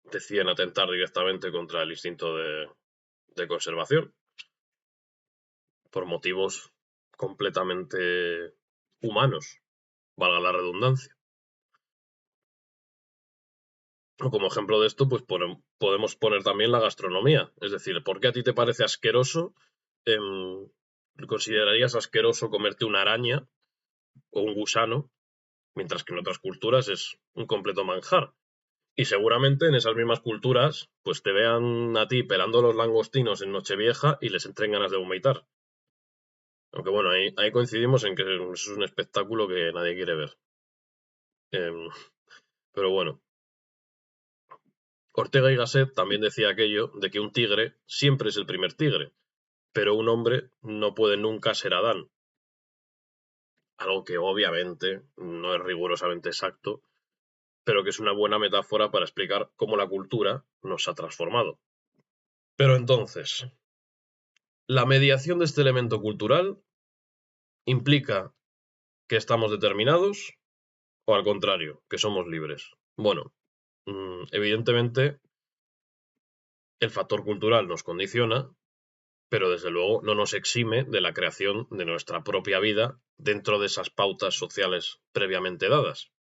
deciden atentar directamente contra el instinto de conservación por motivos completamente humanos, valga la redundancia. O como ejemplo de esto, pues podemos poner también la gastronomía. Es decir, ¿por qué a ti te parece asqueroso? ¿Considerarías asqueroso comerte una araña o un gusano? Mientras que en otras culturas es un completo manjar. Y seguramente en esas mismas culturas, pues te vean a ti pelando los langostinos en Nochevieja y les entren ganas de vomitar. Aunque bueno, ahí coincidimos en que es un espectáculo que nadie quiere ver. Pero bueno, Ortega y Gasset también decía aquello de que un tigre siempre es el primer tigre, pero un hombre no puede nunca ser Adán. Algo que obviamente no es rigurosamente exacto, pero que es una buena metáfora para explicar cómo la cultura nos ha transformado. Pero entonces, la mediación de este elemento cultural implica que estamos determinados o al contrario, que somos libres. Bueno, evidentemente el factor cultural nos condiciona, pero desde luego no nos exime de la creación de nuestra propia vida dentro de esas pautas sociales previamente dadas.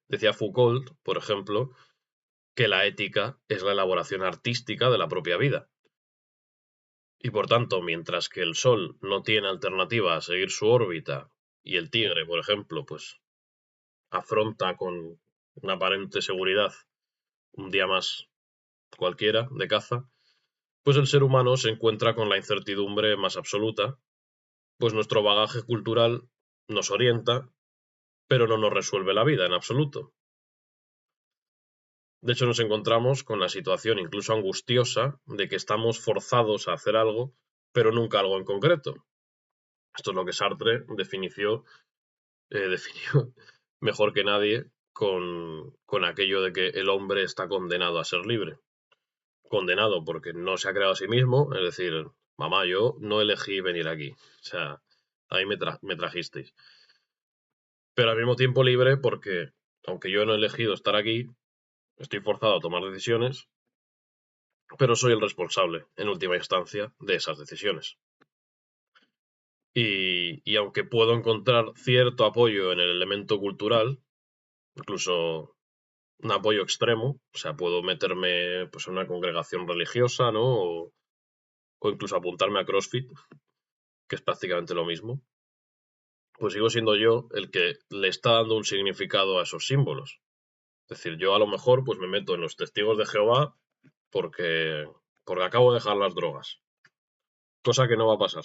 Decía Foucault, por ejemplo, que la ética es la elaboración artística de la propia vida. Y por tanto, mientras que el Sol no tiene alternativa a seguir su órbita y el tigre, por ejemplo, pues afronta con una aparente seguridad un día más cualquiera de caza, pues el ser humano se encuentra con la incertidumbre más absoluta, pues nuestro bagaje cultural nos orienta, pero no nos resuelve la vida en absoluto. De hecho, nos encontramos con la situación incluso angustiosa de que estamos forzados a hacer algo, pero nunca algo en concreto. Esto es lo que Sartre definió mejor que nadie con aquello de que el hombre está condenado a ser libre. Condenado porque no se ha creado a sí mismo, es decir, mamá, yo no elegí venir aquí. O sea, ahí me trajisteis. Pero al mismo tiempo libre porque, aunque yo no he elegido estar aquí, estoy forzado a tomar decisiones, pero soy el responsable, en última instancia, de esas decisiones. Y aunque puedo encontrar cierto apoyo en el elemento cultural, incluso un apoyo extremo, o sea, puedo meterme pues, en una congregación religiosa, ¿no? O incluso apuntarme a CrossFit, que es prácticamente lo mismo, pues sigo siendo yo el que le está dando un significado a esos símbolos. Es decir, yo a lo mejor pues me meto en los testigos de Jehová porque acabo de dejar las drogas, cosa que no va a pasar.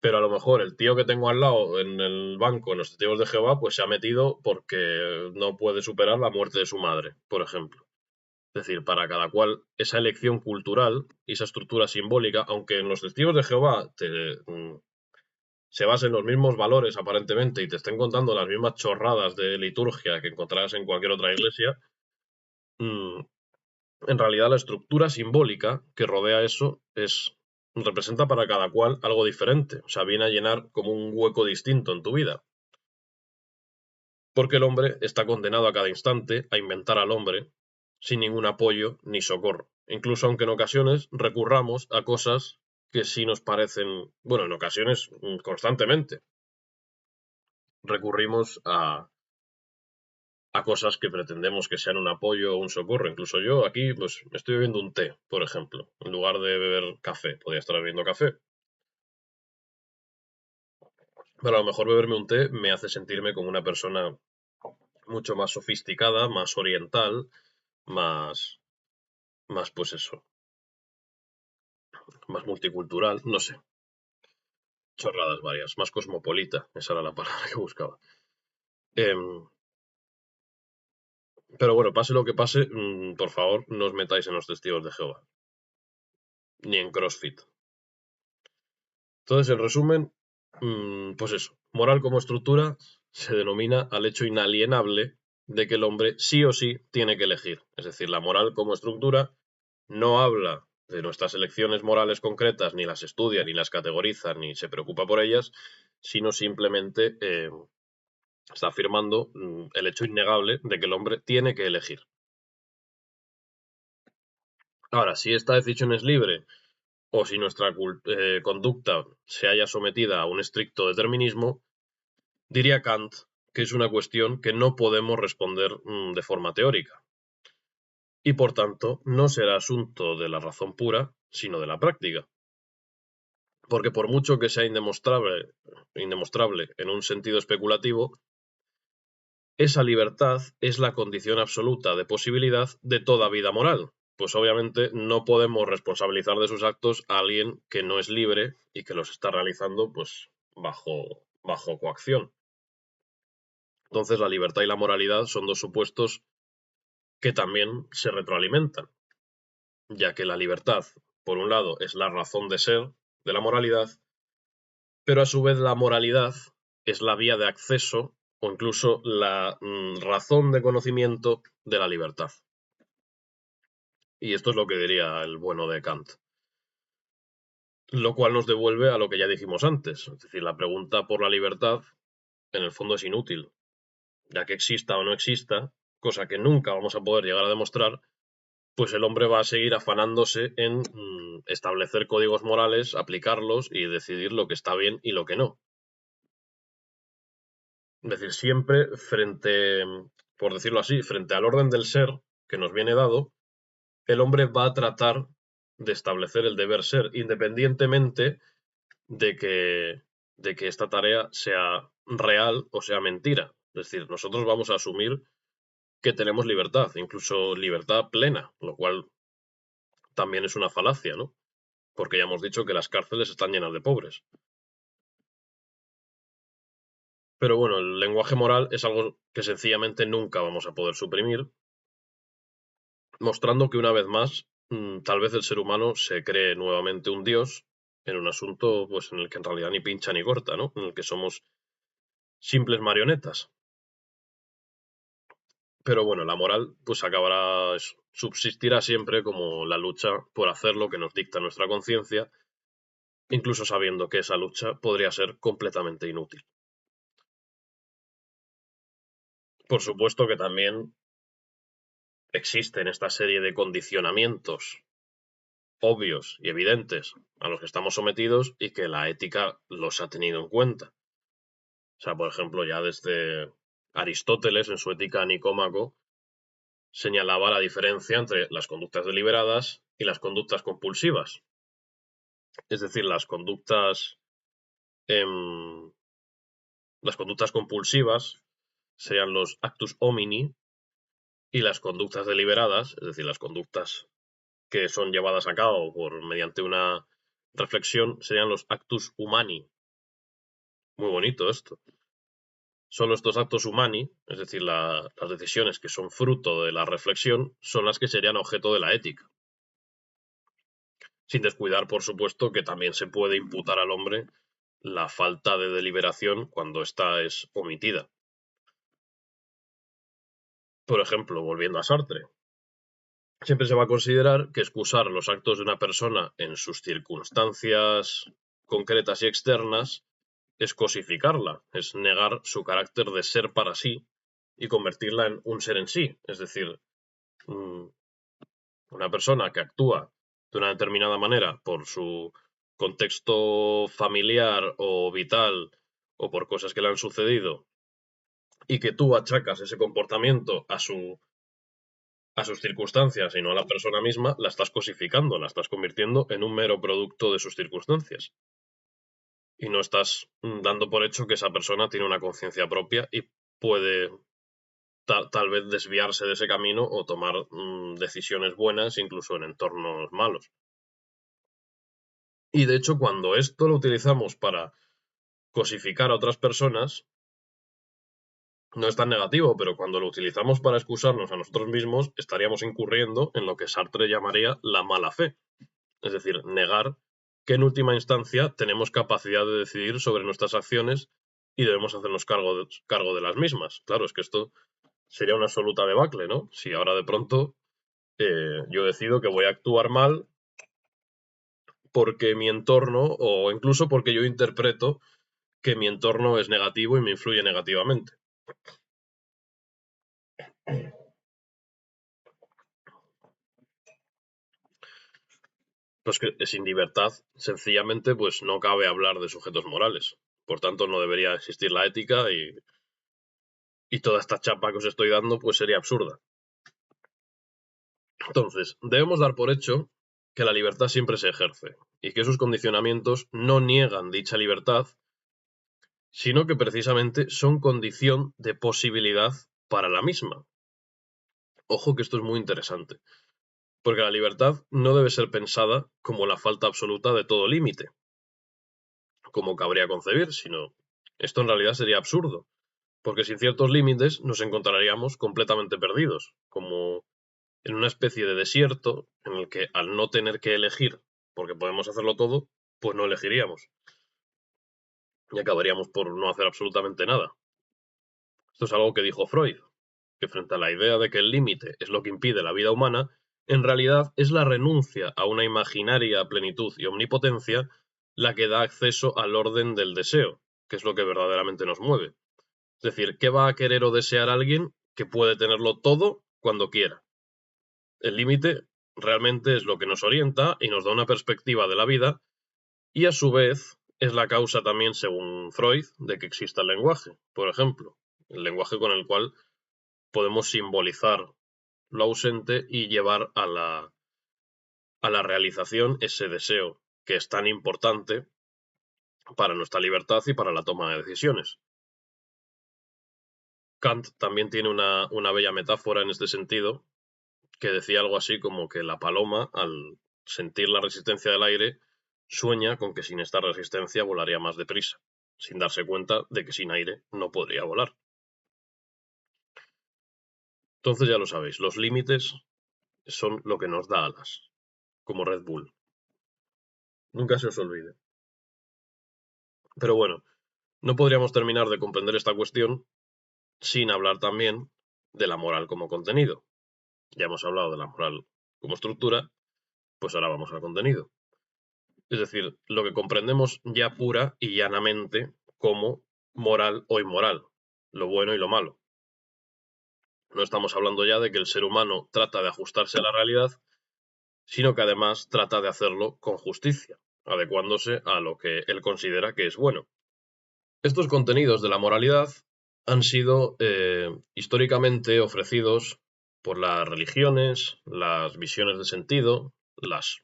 Pero a lo mejor el tío que tengo al lado en el banco, en los testigos de Jehová, pues se ha metido porque no puede superar la muerte de su madre, por ejemplo. Es decir, para cada cual, esa elección cultural y esa estructura simbólica, aunque en los testigos de Jehová se basen en los mismos valores aparentemente y te estén contando las mismas chorradas de liturgia que encontrarás en cualquier otra iglesia, mm, en realidad la estructura simbólica que rodea eso representa para cada cual algo diferente. O sea, viene a llenar como un hueco distinto en tu vida. Porque el hombre está condenado a cada instante a inventar al hombre sin ningún apoyo ni socorro. Incluso aunque en ocasiones recurramos a cosas que sí nos parecen, bueno, en ocasiones constantemente, recurrimos a cosas que pretendemos que sean un apoyo o un socorro. Incluso yo aquí, pues, me estoy bebiendo un té, por ejemplo, en lugar de beber café. Podría estar bebiendo café. Pero a lo mejor beberme un té me hace sentirme como una persona mucho más sofisticada, más oriental, más pues eso, más multicultural, no sé, chorradas varias, más cosmopolita, esa era la palabra que buscaba. Em, pero bueno, pase lo que pase, por favor, no os metáis en los testigos de Jehová, ni en CrossFit. Entonces, en resumen, pues eso, moral como estructura se denomina al hecho inalienable de que el hombre sí o sí tiene que elegir. Es decir, la moral como estructura no habla de nuestras elecciones morales concretas, ni las estudia, ni las categoriza, ni se preocupa por ellas, sino simplemente está afirmando el hecho innegable de que el hombre tiene que elegir. Ahora, si esta decisión es libre o si nuestra conducta se haya sometida a un estricto determinismo, diría Kant que es una cuestión que no podemos responder de forma teórica y por tanto no será asunto de la razón pura, sino de la práctica. Porque por mucho que sea indemostrable en un sentido especulativo, esa libertad es la condición absoluta de posibilidad de toda vida moral. Pues obviamente no podemos responsabilizar de sus actos a alguien que no es libre y que los está realizando pues bajo coacción. Entonces la libertad y la moralidad son dos supuestos que también se retroalimentan, ya que la libertad, por un lado, es la razón de ser de la moralidad, pero a su vez la moralidad es la vía de acceso o incluso la razón de conocimiento de la libertad. Y esto es lo que diría el bueno de Kant. Lo cual nos devuelve a lo que ya dijimos antes. Es decir, la pregunta por la libertad en el fondo es inútil, ya que exista o no exista, cosa que nunca vamos a poder llegar a demostrar, pues el hombre va a seguir afanándose en establecer códigos morales, aplicarlos y decidir lo que está bien y lo que no. Es decir, siempre frente, por decirlo así, frente al orden del ser que nos viene dado, el hombre va a tratar de establecer el deber ser, independientemente de que esta tarea sea real o sea mentira. Es decir, nosotros vamos a asumir que tenemos libertad, incluso libertad plena, lo cual también es una falacia, ¿no? Porque ya hemos dicho que las cárceles están llenas de pobres. Pero bueno, el lenguaje moral es algo que sencillamente nunca vamos a poder suprimir, mostrando que una vez más, tal vez el ser humano se cree nuevamente un dios en un asunto pues en el que en realidad ni pincha ni corta, ¿no? En el que somos simples marionetas. Pero bueno, la moral pues acabará, subsistirá siempre como la lucha por hacer lo que nos dicta nuestra conciencia, incluso sabiendo que esa lucha podría ser completamente inútil. Por supuesto que también existen esta serie de condicionamientos obvios y evidentes a los que estamos sometidos y que la ética los ha tenido en cuenta. O sea, por ejemplo, ya desde Aristóteles en su Ética a Nicómaco señalaba la diferencia entre las conductas deliberadas y las conductas compulsivas. Es decir, las conductas compulsivas serían los actus homini y las conductas deliberadas, es decir, las conductas que son llevadas a cabo mediante una reflexión, serían los actus humani. Muy bonito esto. Solo estos actos humani, es decir, las decisiones que son fruto de la reflexión, son las que serían objeto de la ética. Sin descuidar, por supuesto, que también se puede imputar al hombre la falta de deliberación cuando ésta es omitida. Por ejemplo, volviendo a Sartre, siempre se va a considerar que excusar los actos de una persona en sus circunstancias concretas y externas es cosificarla, es negar su carácter de ser para sí y convertirla en un ser en sí. Es decir, una persona que actúa de una determinada manera por su contexto familiar o vital o por cosas que le han sucedido y que tú achacas ese comportamiento a sus circunstancias y no a la persona misma, la estás cosificando, la estás convirtiendo en un mero producto de sus circunstancias. Y no estás dando por hecho que esa persona tiene una conciencia propia y puede tal vez desviarse de ese camino o tomar decisiones buenas incluso en entornos malos. Y de hecho, cuando esto lo utilizamos para cosificar a otras personas, no es tan negativo, pero cuando lo utilizamos para excusarnos a nosotros mismos, estaríamos incurriendo en lo que Sartre llamaría la mala fe. Es decir, negar que en última instancia tenemos capacidad de decidir sobre nuestras acciones y debemos hacernos cargo de las mismas. Claro, es que esto sería una absoluta debacle, ¿no? Si ahora de pronto yo decido que voy a actuar mal porque mi entorno, o incluso porque yo interpreto que mi entorno es negativo y me influye negativamente. Pues que sin libertad, sencillamente, pues no cabe hablar de sujetos morales. Por tanto, no debería existir la ética y toda esta chapa que os estoy dando, pues sería absurda. Entonces, debemos dar por hecho que la libertad siempre se ejerce y que sus condicionamientos no niegan dicha libertad, sino que precisamente son condición de posibilidad para la misma. Ojo que esto es muy interesante, porque la libertad no debe ser pensada como la falta absoluta de todo límite, como cabría concebir, sino esto en realidad sería absurdo, porque sin ciertos límites nos encontraríamos completamente perdidos, como en una especie de desierto en el que al no tener que elegir, porque podemos hacerlo todo, pues no elegiríamos y acabaríamos por no hacer absolutamente nada. Esto es algo que dijo Freud, que frente a la idea de que el límite es lo que impide la vida humana, en realidad es la renuncia a una imaginaria plenitud y omnipotencia la que da acceso al orden del deseo, que es lo que verdaderamente nos mueve. Es decir, ¿qué va a querer o desear alguien que puede tenerlo todo cuando quiera? El límite realmente es lo que nos orienta y nos da una perspectiva de la vida y a su vez es la causa también, según Freud, de que exista el lenguaje, por ejemplo, el lenguaje con el cual podemos simbolizar lo ausente y llevar a la realización ese deseo que es tan importante para nuestra libertad y para la toma de decisiones. Kant también tiene una bella metáfora en este sentido, que decía algo así como que la paloma, al sentir la resistencia del aire, sueña con que sin esta resistencia volaría más deprisa, sin darse cuenta de que sin aire no podría volar. Entonces ya lo sabéis, los límites son lo que nos da alas, como Red Bull. Nunca se os olvide. Pero bueno, no podríamos terminar de comprender esta cuestión sin hablar también de la moral como contenido. Ya hemos hablado de la moral como estructura, pues ahora vamos al contenido. Es decir, lo que comprendemos ya pura y llanamente como moral o inmoral, lo bueno y lo malo. No estamos hablando ya de que el ser humano trata de ajustarse a la realidad, sino que además trata de hacerlo con justicia, adecuándose a lo que él considera que es bueno. Estos contenidos de la moralidad han sido históricamente ofrecidos por las religiones, las visiones de sentido, las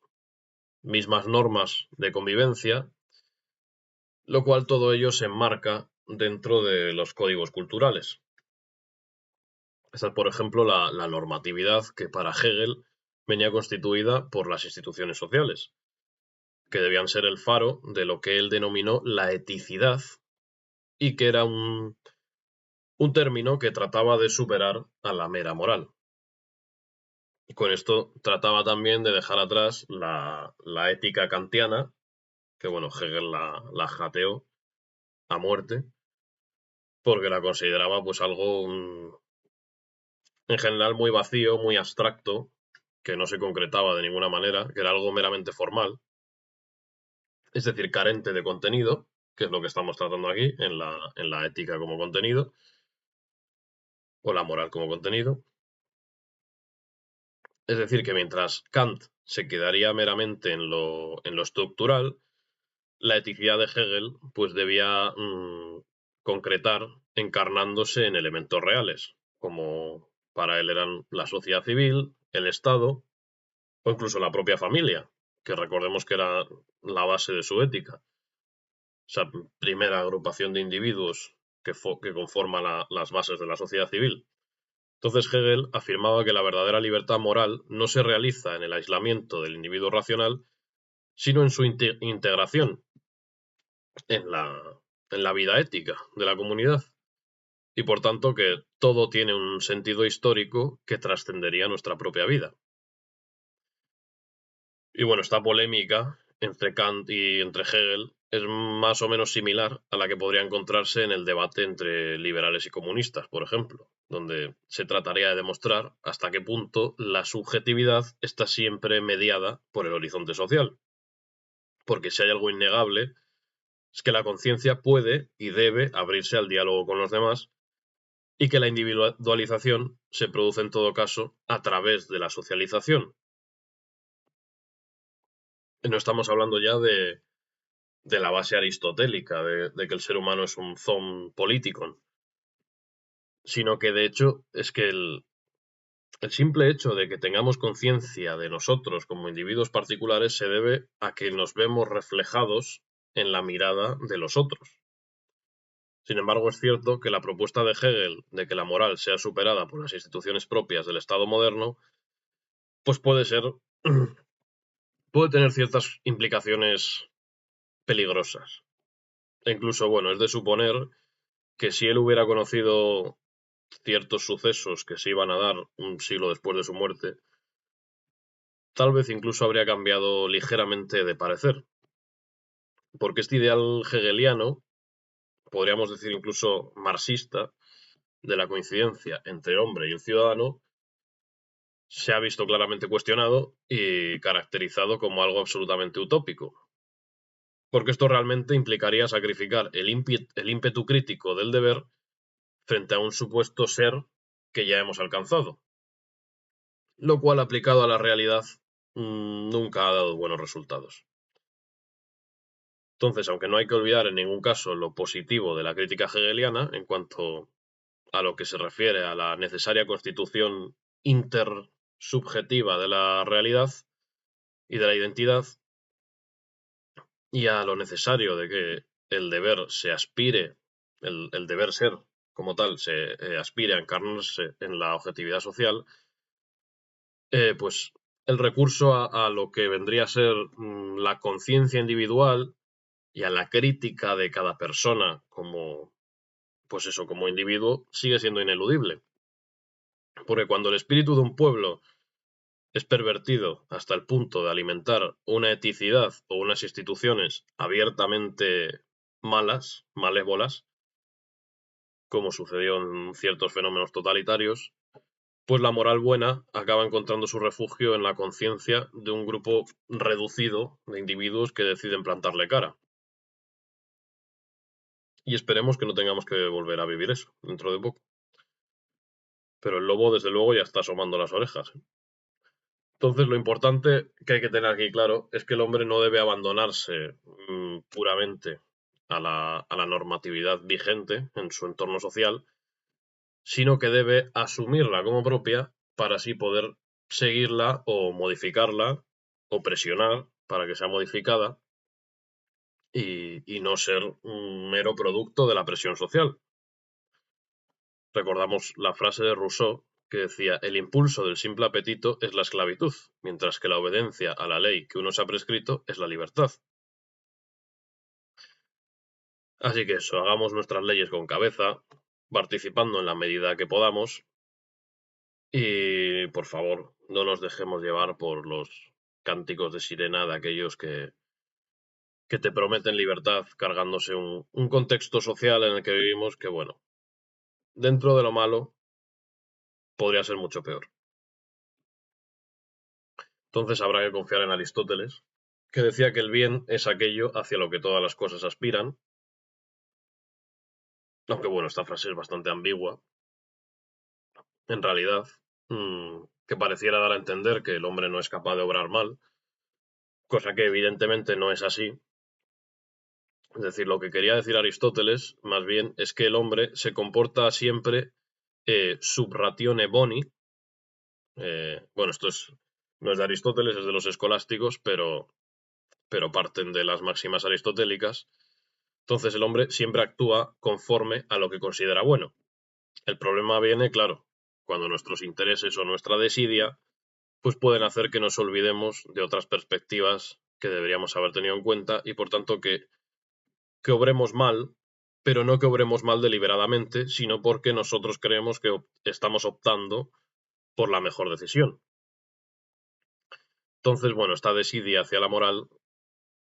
mismas normas de convivencia, lo cual todo ello se enmarca dentro de los códigos culturales. Esta es, por ejemplo, la normatividad que para Hegel venía constituida por las instituciones sociales, que debían ser el faro de lo que él denominó la eticidad y que era un término que trataba de superar a la mera moral. Y con esto trataba también de dejar atrás la ética kantiana, que bueno, Hegel la jateó a muerte, porque la consideraba pues algo en general muy vacío, muy abstracto, que no se concretaba de ninguna manera, que era algo meramente formal, es decir, carente de contenido, que es lo que estamos tratando aquí en la ética como contenido, o la moral como contenido. Es decir, que mientras Kant se quedaría meramente en lo estructural, la eticidad de Hegel pues debía concretar encarnándose en elementos reales, como para él eran la sociedad civil, el Estado o incluso la propia familia, que recordemos que era la base de su ética, esa primera agrupación de individuos que conforma las bases de la sociedad civil. Entonces Hegel afirmaba que la verdadera libertad moral no se realiza en el aislamiento del individuo racional, sino en su integración en la vida ética de la comunidad. Y por tanto que todo tiene un sentido histórico que trascendería nuestra propia vida. Y bueno, esta polémica entre Kant y entre Hegel es más o menos similar a la que podría encontrarse en el debate entre liberales y comunistas, por ejemplo, donde se trataría de demostrar hasta qué punto la subjetividad está siempre mediada por el horizonte social. Porque si hay algo innegable, es que la conciencia puede y debe abrirse al diálogo con los demás y que la individualización se produce en todo caso a través de la socialización. No estamos hablando ya de la base aristotélica, de que el ser humano es un zoon político, sino que de hecho es que el simple hecho de que tengamos conciencia de nosotros como individuos particulares se debe a que nos vemos reflejados en la mirada de los otros. Sin embargo, es cierto que la propuesta de Hegel de que la moral sea superada por las instituciones propias del Estado moderno, pues puede tener ciertas implicaciones peligrosas. E incluso, bueno, es de suponer que si él hubiera conocido ciertos sucesos que se iban a dar un siglo después de su muerte, tal vez incluso habría cambiado ligeramente de parecer. Porque este ideal hegeliano, podríamos decir incluso marxista, de la coincidencia entre el hombre y el ciudadano, se ha visto claramente cuestionado y caracterizado como algo absolutamente utópico. Porque esto realmente implicaría sacrificar el ímpetu crítico del deber frente a un supuesto ser que ya hemos alcanzado, lo cual aplicado a la realidad nunca ha dado buenos resultados. Entonces, aunque no hay que olvidar en ningún caso lo positivo de la crítica hegeliana en cuanto a lo que se refiere a la necesaria constitución intersubjetiva de la realidad y de la identidad, y a lo necesario de que el deber se aspire, el deber ser como tal se aspire a encarnarse en la objetividad social, pues el recurso a lo que vendría a ser la conciencia individual y a la crítica de cada persona como, pues eso, como individuo, sigue siendo ineludible. Porque cuando el espíritu de un pueblo es pervertido hasta el punto de alimentar una eticidad o unas instituciones abiertamente malas, malévolas, como sucedió en ciertos fenómenos totalitarios, pues la moral buena acaba encontrando su refugio en la conciencia de un grupo reducido de individuos que deciden plantarle cara. Y esperemos que no tengamos que volver a vivir eso dentro de poco. Pero el lobo, desde luego, ya está asomando las orejas. Entonces, lo importante que hay que tener aquí claro es que el hombre no debe abandonarse puramente a la normatividad vigente en su entorno social, sino que debe asumirla como propia para así poder seguirla o modificarla o presionar para que sea modificada y no ser un mero producto de la presión social. Recordamos la frase de Rousseau que decía: el impulso del simple apetito es la esclavitud, mientras que la obediencia a la ley que uno se ha prescrito es la libertad. Así que eso, hagamos nuestras leyes con cabeza, participando en la medida que podamos y, por favor, no nos dejemos llevar por los cánticos de sirena de aquellos que te prometen libertad cargándose un contexto social en el que vivimos que, bueno, dentro de lo malo, podría ser mucho peor. Entonces habrá que confiar en Aristóteles, que decía que el bien es aquello hacia lo que todas las cosas aspiran, aunque bueno, esta frase es bastante ambigua, en realidad, que pareciera dar a entender que el hombre no es capaz de obrar mal, cosa que evidentemente no es así. Es decir, lo que quería decir Aristóteles, más bien, es que el hombre se comporta siempre sub ratione boni. Bueno, no es de Aristóteles, es de los escolásticos, pero parten de las máximas aristotélicas. Entonces el hombre siempre actúa conforme a lo que considera bueno. El problema viene, claro, cuando nuestros intereses o nuestra desidia pues pueden hacer que nos olvidemos de otras perspectivas que deberíamos haber tenido en cuenta y por tanto que obremos mal, pero no que obremos mal deliberadamente, sino porque nosotros creemos que estamos optando por la mejor decisión. Entonces, bueno, esta desidia hacia la moral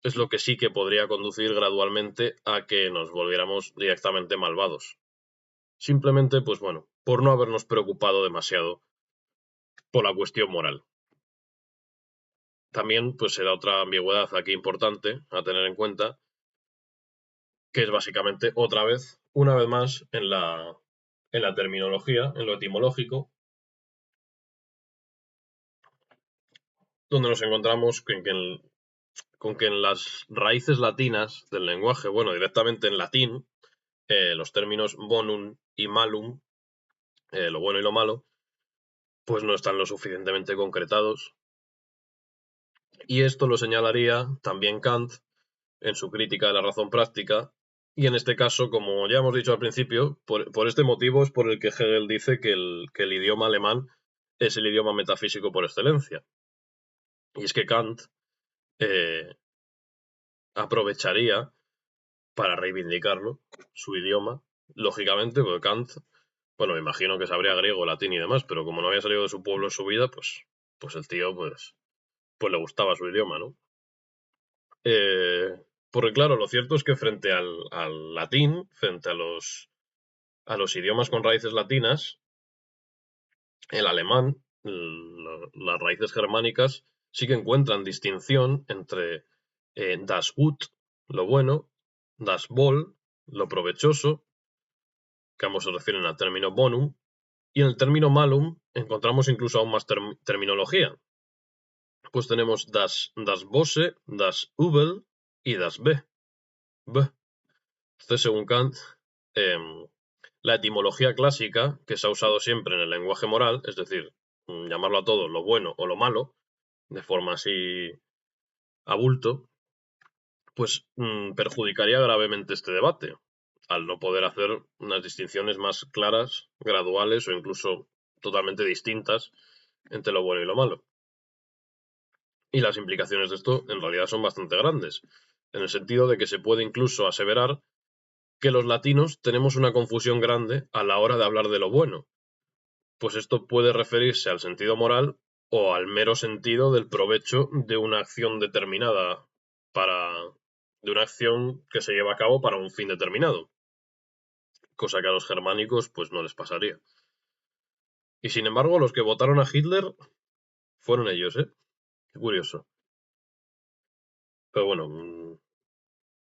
es lo que sí que podría conducir gradualmente a que nos volviéramos directamente malvados. Simplemente, pues bueno, por no habernos preocupado demasiado por la cuestión moral. También, pues se da otra ambigüedad aquí importante a tener en cuenta, que es básicamente otra vez, una vez más, en la terminología, en lo etimológico, donde nos encontramos con que en las raíces latinas del lenguaje, bueno, directamente en latín, los términos bonum y malum, lo bueno y lo malo, pues no están lo suficientemente concretados. Y esto lo señalaría también Kant en su crítica de la razón práctica. Y en este caso, como ya hemos dicho al principio, por este motivo es por el que Hegel dice que el idioma alemán es el idioma metafísico por excelencia. Y es que Kant eh, aprovecharía para reivindicarlo, su idioma, lógicamente, porque Kant, bueno, me imagino que sabría griego, latín y demás, pero como no había salido de su pueblo en su vida, pues el tío, pues le gustaba su idioma, ¿no? Porque claro, lo cierto es que frente al latín, frente a los idiomas con raíces latinas, el alemán, las raíces germánicas, sí que encuentran distinción entre das Gut, lo bueno, das Wohl, lo provechoso, que ambos se refieren al término bonum, y en el término malum encontramos incluso aún más terminología. Pues tenemos das Bose, das Übel y das B. Entonces, según Kant, la etimología clásica, que se ha usado siempre en el lenguaje moral, es decir, llamarlo a todo lo bueno o lo malo, de forma así a bulto, pues perjudicaría gravemente este debate. al no poder hacer unas distinciones más claras, graduales o incluso totalmente distintas entre lo bueno y lo malo. Y las implicaciones de esto en realidad son bastante grandes, en el sentido de que se puede incluso aseverar que los latinos tenemos una confusión grande a la hora de hablar de lo bueno, pues esto puede referirse al sentido moral o al mero sentido del provecho de una acción determinada de una acción que se lleva a cabo para un fin determinado, cosa que a los germánicos pues no les pasaría. Y sin embargo, los que votaron a Hitler fueron ellos, ¿eh? Qué curioso. Pero bueno,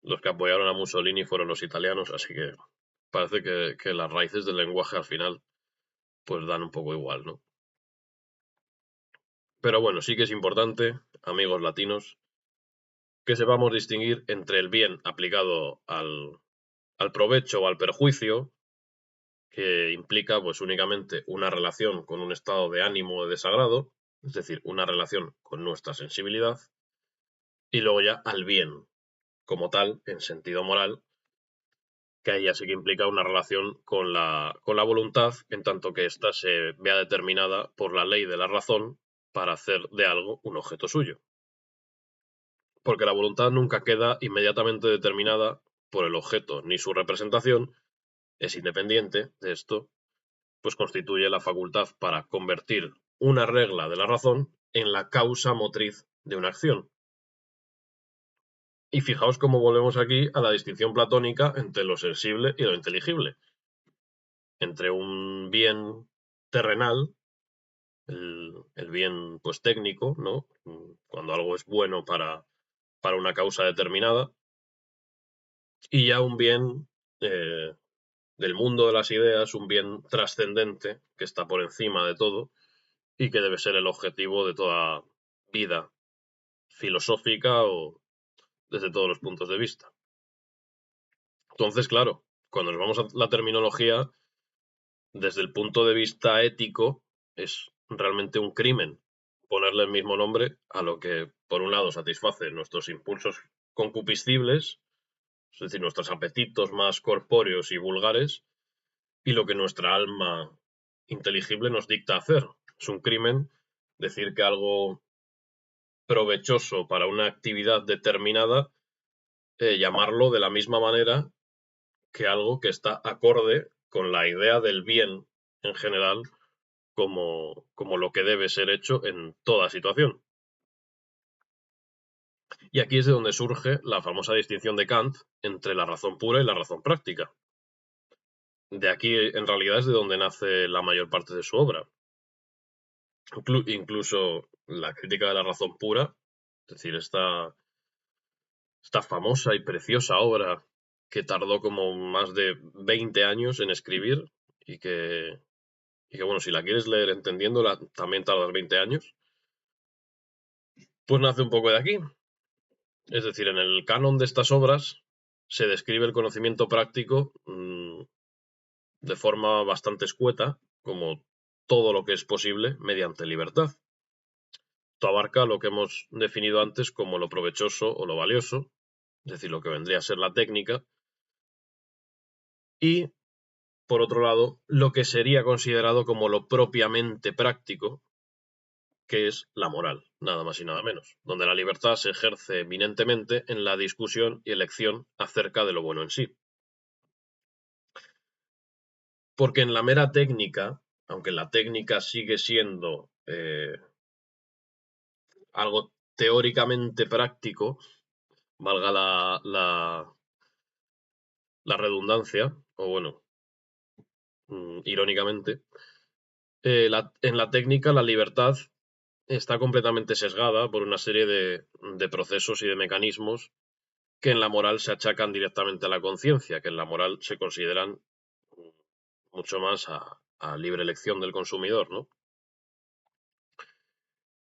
los que apoyaron a Mussolini fueron los italianos, así que parece que las raíces del lenguaje al final pues dan un poco igual, ¿no? Pero bueno, sí que es importante, amigos latinos, que sepamos distinguir entre el bien aplicado al provecho o al perjuicio, que implica pues únicamente una relación con un estado de ánimo de desagrado, es decir, una relación con nuestra sensibilidad, y luego ya al bien, como tal, en sentido moral, que ahí ya sí que implica una relación con la voluntad, en tanto que ésta se vea determinada por la ley de la razón para hacer de algo un objeto suyo. Porque la voluntad nunca queda inmediatamente determinada por el objeto ni su representación, es independiente de esto, pues constituye la facultad para convertir una regla de la razón en la causa motriz de una acción. Y fijaos cómo volvemos aquí a la distinción platónica entre lo sensible y lo inteligible. Entre un bien terrenal, el bien pues técnico, ¿no? Cuando algo es bueno para una causa determinada, y ya un bien del mundo de las ideas, un bien trascendente que está por encima de todo y que debe ser el objetivo de toda vida filosófica o desde todos los puntos de vista. Entonces, claro, cuando nos vamos a la terminología, desde el punto de vista ético, es realmente un crimen ponerle el mismo nombre a lo que, por un lado, satisface nuestros impulsos concupiscibles, es decir, nuestros apetitos más corpóreos y vulgares, y lo que nuestra alma inteligible nos dicta hacer. Es un crimen decir que algo provechoso para una actividad determinada, llamarlo de la misma manera que algo que está acorde con la idea del bien en general como lo que debe ser hecho en toda situación. Y aquí es de donde surge la famosa distinción de Kant entre la razón pura y la razón práctica. De aquí, en realidad, es de donde nace la mayor parte de su obra. Incluso la crítica de la razón pura, es decir, esta famosa y preciosa obra que tardó como más de 20 años en escribir y que bueno, si la quieres leer entendiéndola, también tardas 20 años, pues nace un poco de aquí. Es decir, en el canon de estas obras se describe el conocimiento práctico de forma bastante escueta, como todo lo que es posible mediante libertad. Esto abarca lo que hemos definido antes como lo provechoso o lo valioso, es decir, lo que vendría a ser la técnica, y, por otro lado, lo que sería considerado como lo propiamente práctico, que es la moral, nada más y nada menos, donde la libertad se ejerce eminentemente en la discusión y elección acerca de lo bueno en sí. Porque en la mera técnica, aunque la técnica sigue siendo algo teóricamente práctico, valga la redundancia, o bueno, irónicamente, en la técnica la libertad está completamente sesgada por una serie de procesos y de mecanismos que en la moral se achacan directamente a la conciencia, que en la moral se consideran mucho más a libre elección del consumidor, ¿no?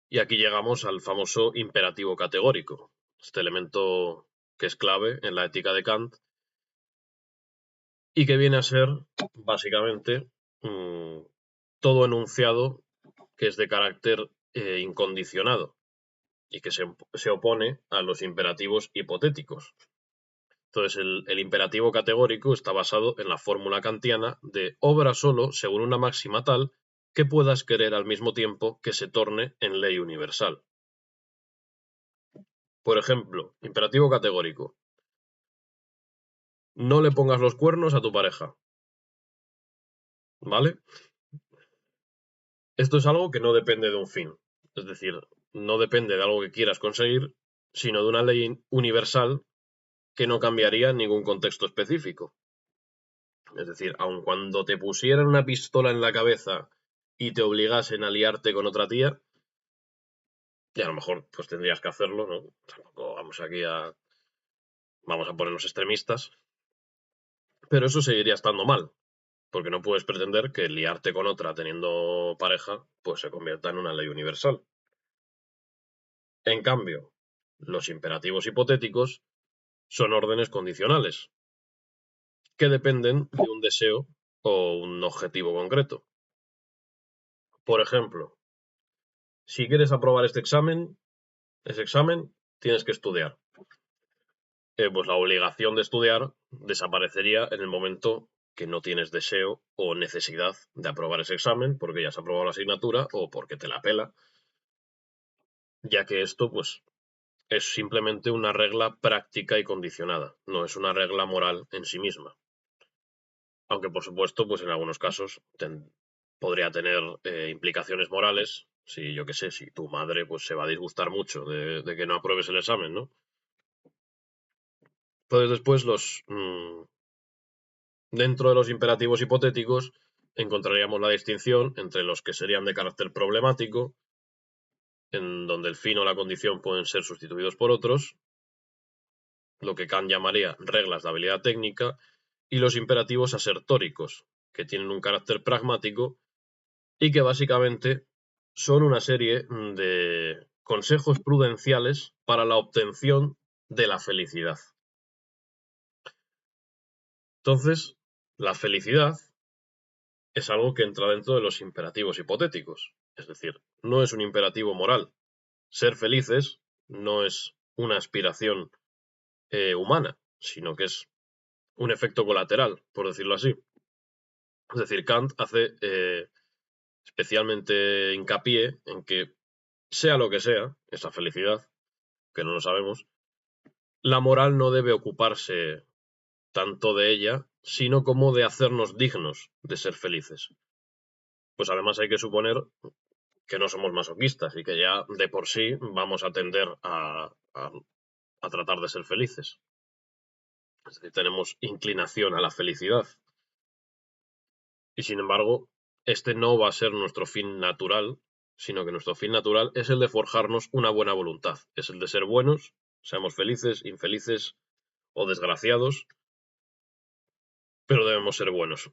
Y aquí llegamos al famoso imperativo categórico, este elemento que es clave en la ética de Kant y que viene a ser, básicamente, todo enunciado que es de carácter incondicionado y que se opone a los imperativos hipotéticos. Entonces, el imperativo categórico está basado en la fórmula kantiana de obra solo según una máxima tal que puedas querer al mismo tiempo que se torne en ley universal. Por ejemplo, imperativo categórico. No le pongas los cuernos a tu pareja. ¿Vale? Esto es algo que no depende de un fin. Es decir, no depende de algo que quieras conseguir, sino de una ley universal que no cambiaría en ningún contexto específico. Es decir, aun cuando te pusieran una pistola en la cabeza y te obligasen a liarte con otra tía, y a lo mejor pues tendrías que hacerlo, ¿no? Tampoco vamos aquí vamos a ponernos extremistas, pero eso seguiría estando mal, porque no puedes pretender que liarte con otra teniendo pareja, pues se convierta en una ley universal. En cambio, los imperativos hipotéticos son órdenes condicionales, que dependen de un deseo o un objetivo concreto. Por ejemplo, si quieres aprobar ese examen tienes que estudiar. Pues la obligación de estudiar desaparecería en el momento que no tienes deseo o necesidad de aprobar ese examen porque ya has aprobado la asignatura o porque te la pela, ya que esto pues es simplemente una regla práctica y condicionada, no es una regla moral en sí misma. Aunque por supuesto, pues en algunos casos podría tener implicaciones morales, si yo qué sé, si tu madre pues se va a disgustar mucho de que no apruebes el examen, ¿no? Entonces después dentro de los imperativos hipotéticos encontraríamos la distinción entre los que serían de carácter problemático, en donde el fin o la condición pueden ser sustituidos por otros, lo que Kant llamaría reglas de habilidad técnica, y los imperativos asertóricos, que tienen un carácter pragmático y que básicamente son una serie de consejos prudenciales para la obtención de la felicidad. Entonces, la felicidad es algo que entra dentro de los imperativos hipotéticos. Es decir, no es un imperativo moral. Ser felices no es una aspiración humana, sino que es un efecto colateral, por decirlo así. Es decir, Kant hace especialmente hincapié en que, sea lo que sea, esa felicidad, que no lo sabemos, la moral no debe ocuparse tanto de ella, sino como de hacernos dignos de ser felices. Pues además hay que suponer que no somos masoquistas y que ya de por sí vamos a tender a tratar de ser felices. Es decir, tenemos inclinación a la felicidad. Y sin embargo, este no va a ser nuestro fin natural, sino que nuestro fin natural es el de forjarnos una buena voluntad. Es el de ser buenos, seamos felices, infelices o desgraciados, pero debemos ser buenos.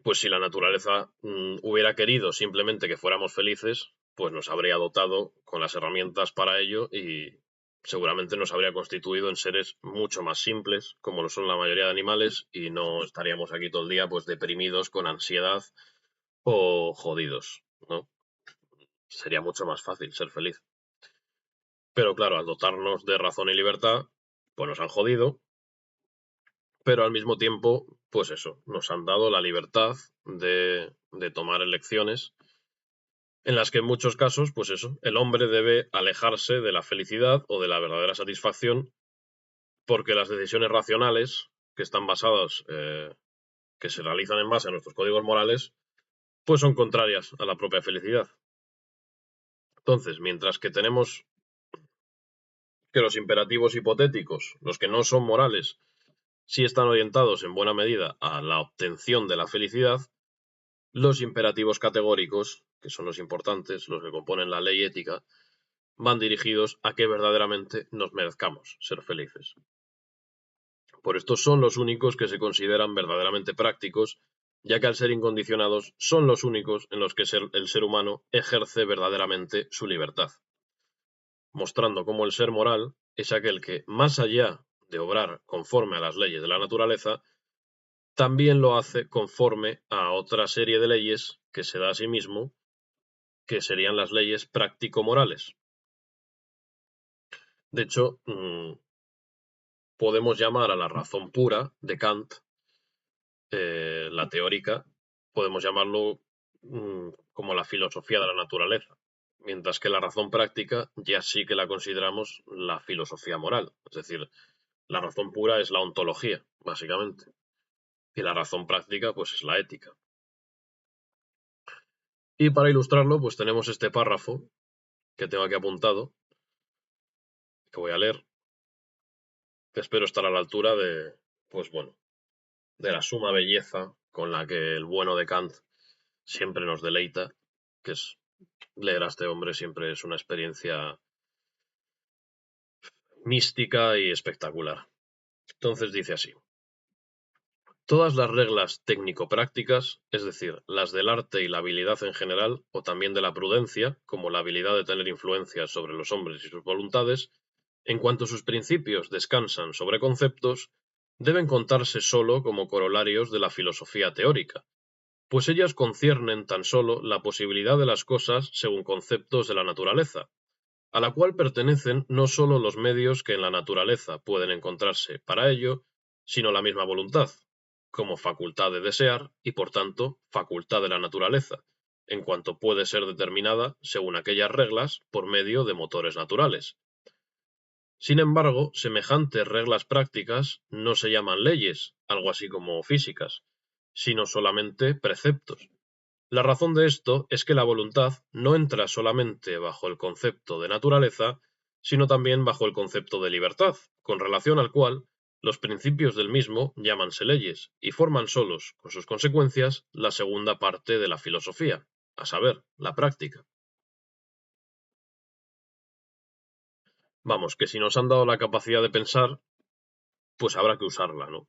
Pues si la naturaleza hubiera querido simplemente que fuéramos felices, pues nos habría dotado con las herramientas para ello y seguramente nos habría constituido en seres mucho más simples, como lo son la mayoría de animales, y no estaríamos aquí todo el día pues deprimidos con ansiedad o jodidos, ¿no? Sería mucho más fácil ser feliz. Pero claro, al dotarnos de razón y libertad, pues nos han jodido, pero al mismo tiempo, pues eso, nos han dado la libertad de tomar elecciones en las que en muchos casos, pues eso, el hombre debe alejarse de la felicidad o de la verdadera satisfacción porque las decisiones racionales que están basadas, que se realizan en base a nuestros códigos morales, pues son contrarias a la propia felicidad. Entonces, mientras que tenemos que los imperativos hipotéticos, los que no son morales, sí están orientados en buena medida a la obtención de la felicidad, los imperativos categóricos, que son los importantes, los que componen la ley ética, van dirigidos a que verdaderamente nos merezcamos ser felices. Por esto son los únicos que se consideran verdaderamente prácticos, ya que al ser incondicionados son los únicos en los que el ser humano ejerce verdaderamente su libertad, mostrando cómo el ser moral es aquel que, más allá de obrar conforme a las leyes de la naturaleza, también lo hace conforme a otra serie de leyes que se da a sí mismo, que serían las leyes práctico-morales. De hecho, podemos llamar a la razón pura de Kant, la teórica, podemos llamarlo como la filosofía de la naturaleza, mientras que la razón práctica ya sí que la consideramos la filosofía moral, es decir, la razón pura es la ontología, básicamente, y la razón práctica pues es la ética. Y para ilustrarlo, pues tenemos este párrafo que tengo aquí apuntado, que voy a leer, que espero estar a la altura de, pues bueno, de la suma belleza con la que el bueno de Kant siempre nos deleita, que es leer a este hombre siempre es una experiencia mística y espectacular. Entonces dice así: todas las reglas técnico-prácticas, es decir, las del arte y la habilidad en general, o también de la prudencia, como la habilidad de tener influencia sobre los hombres y sus voluntades, en cuanto sus principios descansan sobre conceptos, deben contarse sólo como corolarios de la filosofía teórica, pues ellas conciernen tan sólo la posibilidad de las cosas según conceptos de la naturaleza, a la cual pertenecen no sólo los medios que en la naturaleza pueden encontrarse para ello, sino la misma voluntad, como facultad de desear y por tanto facultad de la naturaleza, en cuanto puede ser determinada según aquellas reglas por medio de motores naturales. Sin embargo, semejantes reglas prácticas no se llaman leyes, algo así como físicas, sino solamente preceptos. La razón de esto es que la voluntad no entra solamente bajo el concepto de naturaleza, sino también bajo el concepto de libertad, con relación al cual los principios del mismo llámanse leyes y forman solos, con sus consecuencias, la segunda parte de la filosofía, a saber, la práctica. Vamos, que si nos han dado la capacidad de pensar, pues habrá que usarla, ¿no?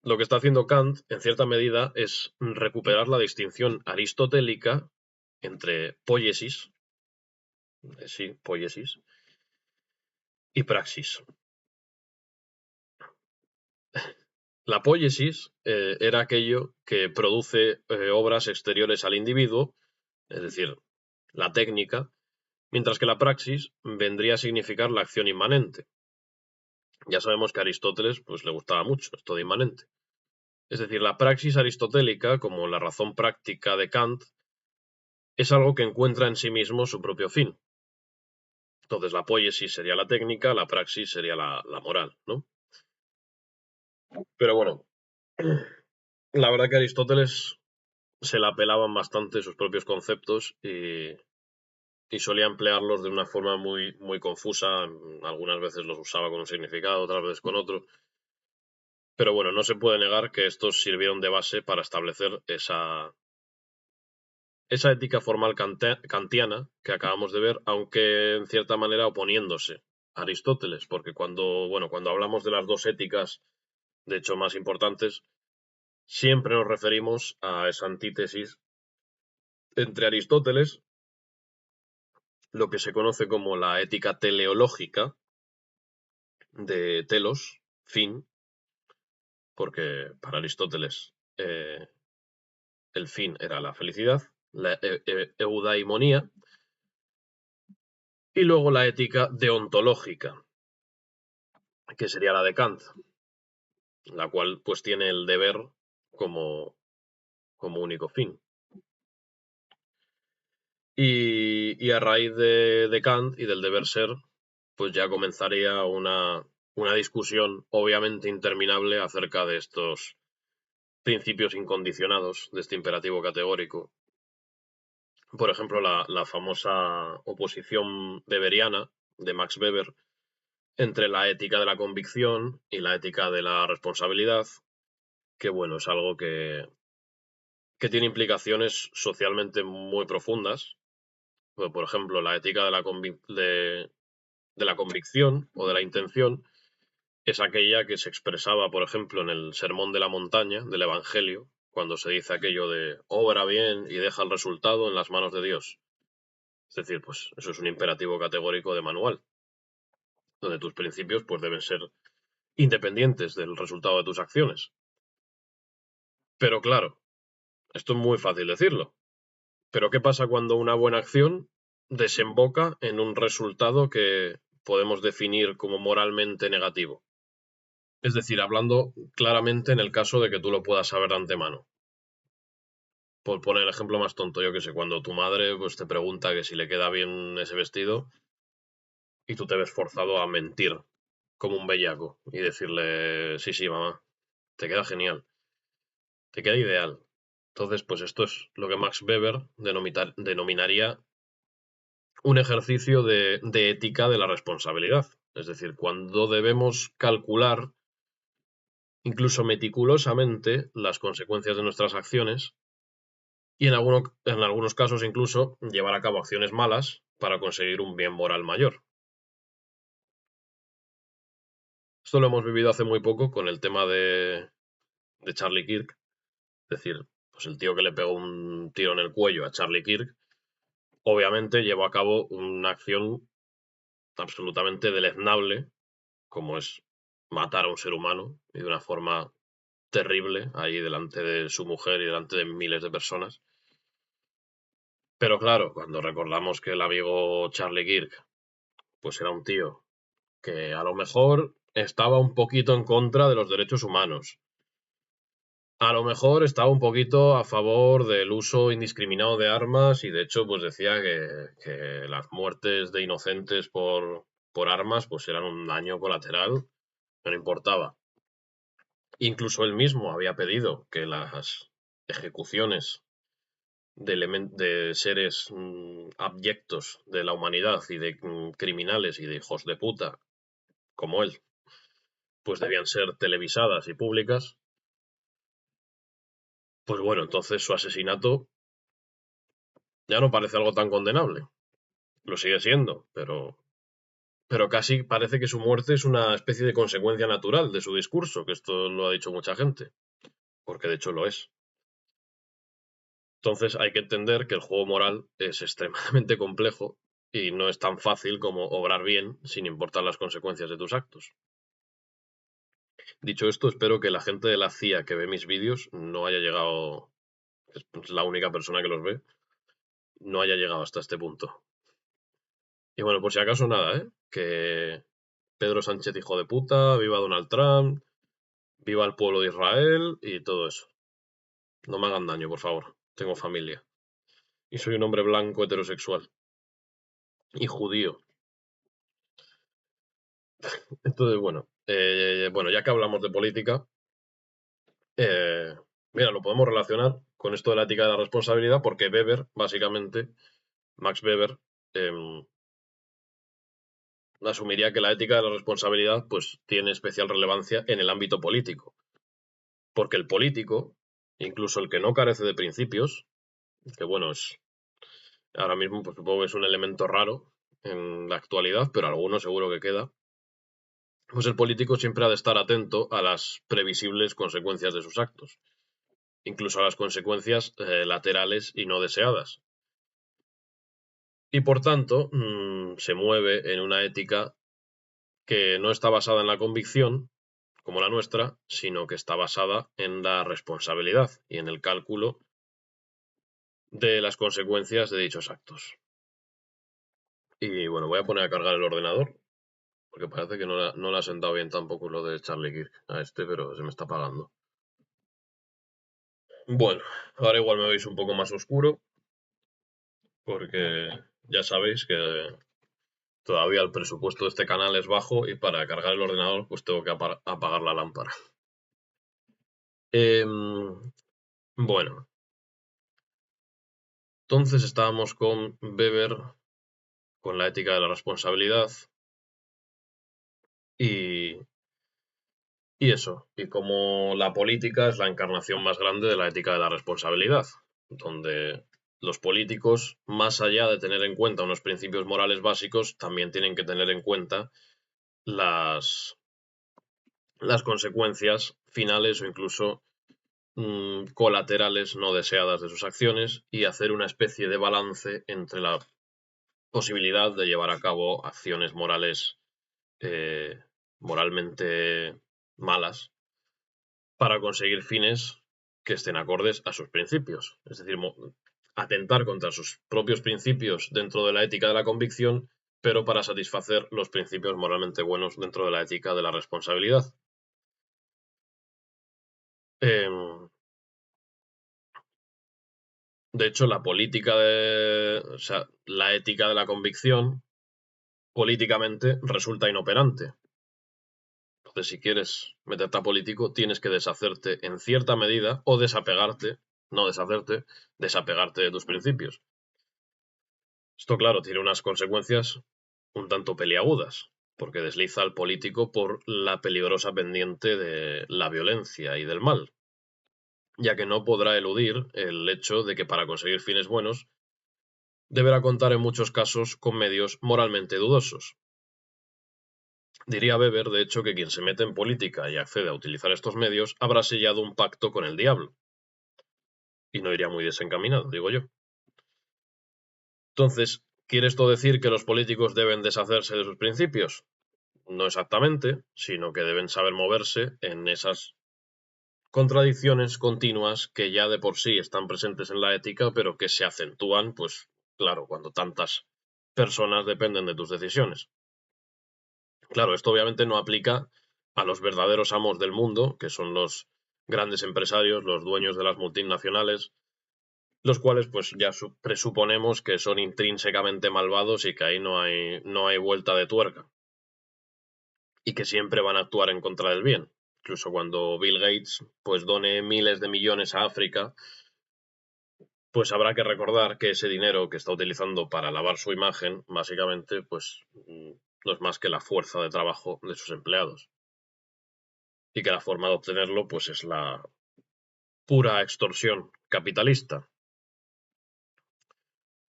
Lo que está haciendo Kant, en cierta medida, es recuperar la distinción aristotélica entre poiesis, sí, poiesis, y praxis. La poiesis era aquello que produce obras exteriores al individuo, es decir, la técnica, mientras que la praxis vendría a significar la acción inmanente. Ya sabemos que a Aristóteles pues, le gustaba mucho esto de inmanente. Es decir, la praxis aristotélica, como la razón práctica de Kant, es algo que encuentra en sí mismo su propio fin. Entonces, la poiesis sería la técnica, la praxis sería la moral, ¿no? Pero bueno, la verdad que Aristóteles se la pelaban bastante sus propios conceptos y solía emplearlos de una forma muy, muy confusa. Algunas veces los usaba con un significado, otras veces con otro. Pero bueno, no se puede negar que estos sirvieron de base para establecer esa ética formal kantiana que acabamos de ver, aunque en cierta manera oponiéndose a Aristóteles, porque cuando hablamos de las dos éticas, de hecho más importantes, siempre nos referimos a esa antítesis entre Aristóteles, lo que se conoce como la ética teleológica de telos, fin, porque para Aristóteles el fin era la felicidad, la eudaimonía, y luego la ética deontológica, que sería la de Kant, la cual pues tiene el deber como, como único fin. Y a raíz de Kant y del deber ser, pues ya comenzaría una discusión obviamente interminable acerca de estos principios incondicionados, de este imperativo categórico. Por ejemplo, la famosa oposición weberiana de Max Weber entre la ética de la convicción y la ética de la responsabilidad, que bueno, es algo que tiene implicaciones socialmente muy profundas. Pues, por ejemplo, la ética de la convicción o de la intención es aquella que se expresaba, por ejemplo, en el Sermón de la Montaña del Evangelio, cuando se dice aquello de obra bien y deja el resultado en las manos de Dios. Es decir, pues eso es un imperativo categórico de manual, donde tus principios pues deben ser independientes del resultado de tus acciones. Pero claro, esto es muy fácil decirlo. Pero ¿qué pasa cuando una buena acción desemboca en un resultado podemos definir como moralmente negativo? Es decir, hablando claramente en el caso de que tú lo puedas saber de antemano. Por poner el ejemplo más tonto, yo que sé, cuando tu madre pues, te pregunta que si le queda bien ese vestido y tú te ves forzado a mentir como un bellaco y decirle, sí, sí, mamá, te queda genial, te queda ideal. Entonces, pues esto es lo que Max Weber denominaría un ejercicio de ética de la responsabilidad. Es decir, cuando debemos calcular, incluso meticulosamente, las consecuencias de nuestras acciones y en algunos casos incluso llevar a cabo acciones malas para conseguir un bien moral mayor. Esto lo hemos vivido hace muy poco con el tema de Charlie Kirk. Es decir, pues el tío que le pegó un tiro en el cuello a Charlie Kirk, obviamente llevó a cabo una acción absolutamente deleznable, como es matar a un ser humano y de una forma terrible ahí delante de su mujer y delante de miles de personas. Pero claro, cuando recordamos que el amigo Charlie Kirk pues era un tío que a lo mejor estaba un poquito en contra de los derechos humanos. A lo mejor estaba un poquito a favor del uso indiscriminado de armas y de hecho pues decía que las muertes de inocentes por armas pues eran un daño colateral, no le importaba. Incluso él mismo había pedido que las ejecuciones de seres abyectos de la humanidad y de criminales y de hijos de puta como él, pues debían ser televisadas y públicas. Pues bueno, entonces su asesinato ya no parece algo tan condenable. Lo sigue siendo, pero casi parece que su muerte es una especie de consecuencia natural de su discurso, que esto lo ha dicho mucha gente, porque de hecho lo es. Entonces hay que entender que el juego moral es extremadamente complejo y no es tan fácil como obrar bien sin importar las consecuencias de tus actos. Dicho esto, espero que la gente de la CIA que ve mis vídeos no haya llegado, es la única persona que los ve, no haya llegado hasta este punto. Y bueno, por si acaso nada, ¿eh? Que Pedro Sánchez hijo de puta, viva Donald Trump, viva el pueblo de Israel y todo eso. No me hagan daño, por favor. Tengo familia. Y soy un hombre blanco heterosexual. Y judío. Entonces, bueno, ya que hablamos de política, eh, mira, lo podemos relacionar con esto de la ética de la responsabilidad porque Weber, básicamente, Max Weber, eh, asumiría que la ética de la responsabilidad pues tiene especial relevancia en el ámbito político. Porque el político, incluso el que no carece de principios, que bueno, ahora mismo pues supongo que es un elemento raro en la actualidad, pero alguno seguro que queda, pues el político siempre ha de estar atento a las previsibles consecuencias de sus actos, incluso a las consecuencias laterales y no deseadas. Y por tanto, se mueve en una ética que no está basada en la convicción, como la nuestra, sino que está basada en la responsabilidad y en el cálculo de las consecuencias de dichos actos. Y bueno, voy a poner a cargar el ordenador, porque parece que no le ha sentado bien tampoco lo de Charlie Kirk a este, pero se me está apagando. Bueno, ahora igual me veis un poco más oscuro, porque ya sabéis que todavía el presupuesto de este canal es bajo y para cargar el ordenador pues tengo que apagar la lámpara. Bueno, entonces estábamos con Weber, con la ética de la responsabilidad y, y eso, y como la política es la encarnación más grande de la ética de la responsabilidad, donde los políticos, más allá de tener en cuenta unos principios morales básicos, también tienen que tener en cuenta las, las consecuencias finales o incluso colaterales no deseadas de sus acciones y hacer una especie de balance entre la posibilidad de llevar a cabo acciones morales moralmente malas para conseguir fines que estén acordes a sus principios. Es decir, atentar contra sus propios principios dentro de la ética de la convicción pero para satisfacer los principios moralmente buenos dentro de la ética de la responsabilidad. De hecho, la ética de la convicción políticamente resulta inoperante. Entonces, si quieres meterte a político, tienes que deshacerte en cierta medida o desapegarte, no deshacerte, desapegarte de tus principios. Esto, claro, tiene unas consecuencias un tanto peliagudas, porque desliza al político por la peligrosa pendiente de la violencia y del mal, ya que no podrá eludir el hecho de que para conseguir fines buenos deberá contar en muchos casos con medios moralmente dudosos. Diría Weber, de hecho, que quien se mete en política y accede a utilizar estos medios habrá sellado un pacto con el diablo. Y no iría muy desencaminado, digo yo. Entonces, ¿quiere esto decir que los políticos deben deshacerse de sus principios? No exactamente, sino que deben saber moverse en esas contradicciones continuas que ya de por sí están presentes en la ética, pero que se acentúan, pues claro, cuando tantas personas dependen de tus decisiones. Claro, esto obviamente no aplica a los verdaderos amos del mundo, que son los grandes empresarios, los dueños de las multinacionales, los cuales pues ya presuponemos que son intrínsecamente malvados y que ahí no hay vuelta de tuerca. Y que siempre van a actuar en contra del bien. Incluso cuando Bill Gates pues done miles de millones a África, pues habrá que recordar que ese dinero que está utilizando para lavar su imagen, básicamente, pues no es más que la fuerza de trabajo de sus empleados. Y que la forma de obtenerlo, pues es la pura extorsión capitalista.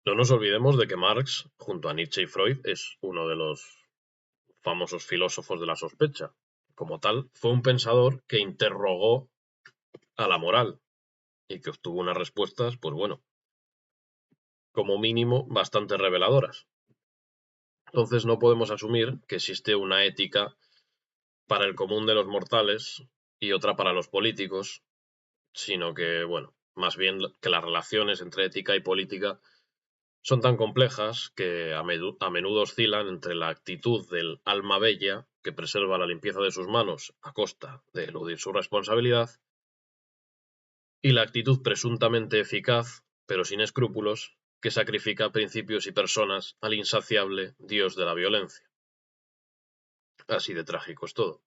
No nos olvidemos de que Marx, junto a Nietzsche y Freud, es uno de los famosos filósofos de la sospecha. Como tal, fue un pensador que interrogó a la moral y que obtuvo unas respuestas, pues bueno, como mínimo bastante reveladoras. Entonces no podemos asumir que existe una ética para el común de los mortales y otra para los políticos, sino que, bueno, más bien que las relaciones entre ética y política son tan complejas que a menudo oscilan entre la actitud del alma bella, que preserva la limpieza de sus manos a costa de eludir su responsabilidad, y la actitud presuntamente eficaz, pero sin escrúpulos, que sacrifica principios y personas al insaciable dios de la violencia. Así de trágico es todo.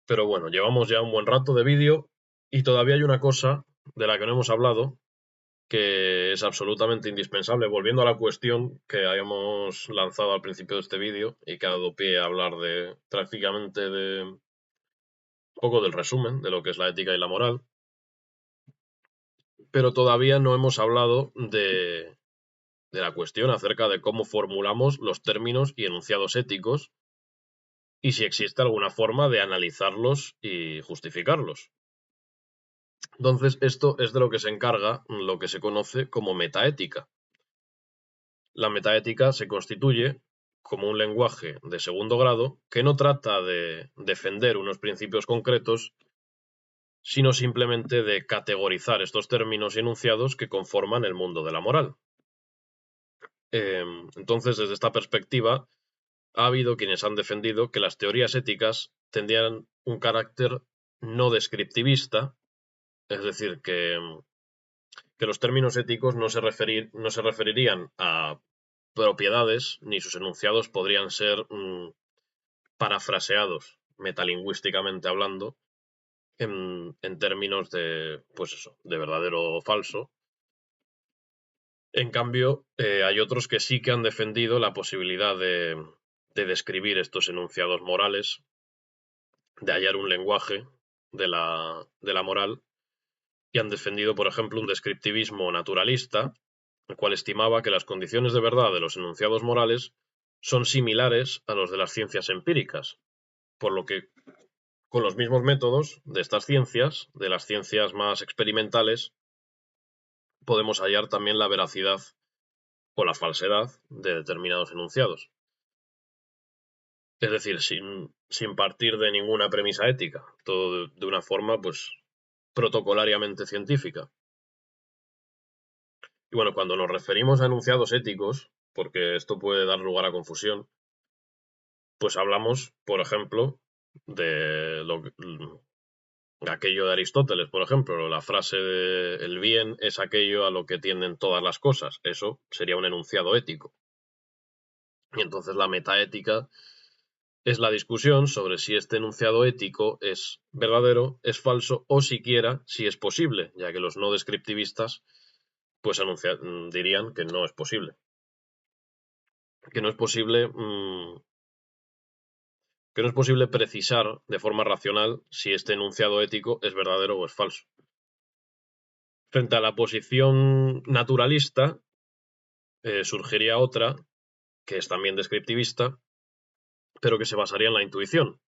Pero bueno, llevamos ya un buen rato de vídeo y todavía hay una cosa de la que no hemos hablado, que es absolutamente indispensable, volviendo a la cuestión que habíamos lanzado al principio de este vídeo y que ha dado pie a hablar de prácticamente de un poco del resumen de lo que es la ética y la moral, pero todavía no hemos hablado de la cuestión acerca de cómo formulamos los términos y enunciados éticos y si existe alguna forma de analizarlos y justificarlos. Entonces, esto es de lo que se encarga lo que se conoce como metaética. La metaética se constituye como un lenguaje de segundo grado que no trata de defender unos principios concretos, sino simplemente de categorizar estos términos y enunciados que conforman el mundo de la moral. Entonces, desde esta perspectiva, ha habido quienes han defendido que las teorías éticas tendrían un carácter no descriptivista, es decir, que los términos éticos no se referirían a propiedades, ni sus enunciados podrían ser parafraseados metalingüísticamente hablando en términos de, pues eso, de verdadero o falso. En cambio, hay otros que sí que han defendido la posibilidad de describir estos enunciados morales, de hallar un lenguaje de la moral, y han defendido, por ejemplo, un descriptivismo naturalista, el cual estimaba que las condiciones de verdad de los enunciados morales son similares a los de las ciencias empíricas, por lo que con los mismos métodos de estas ciencias, de las ciencias más experimentales, podemos hallar también la veracidad o la falsedad de determinados enunciados. Es decir, sin partir de ninguna premisa ética, todo de una forma pues protocolariamente científica. Y bueno, cuando nos referimos a enunciados éticos, porque esto puede dar lugar a confusión, pues hablamos, por ejemplo, de aquello de Aristóteles, por ejemplo, la frase de el bien es aquello a lo que tienden todas las cosas. Eso sería un enunciado ético. Y entonces la metaética es la discusión sobre si este enunciado ético es verdadero, es falso o siquiera si es posible, ya que los no descriptivistas pues dirían que no es posible. Que no es posible que no es posible precisar de forma racional si este enunciado ético es verdadero o es falso. Frente a la posición naturalista, surgiría otra, que es también descriptivista, pero que se basaría en la intuición,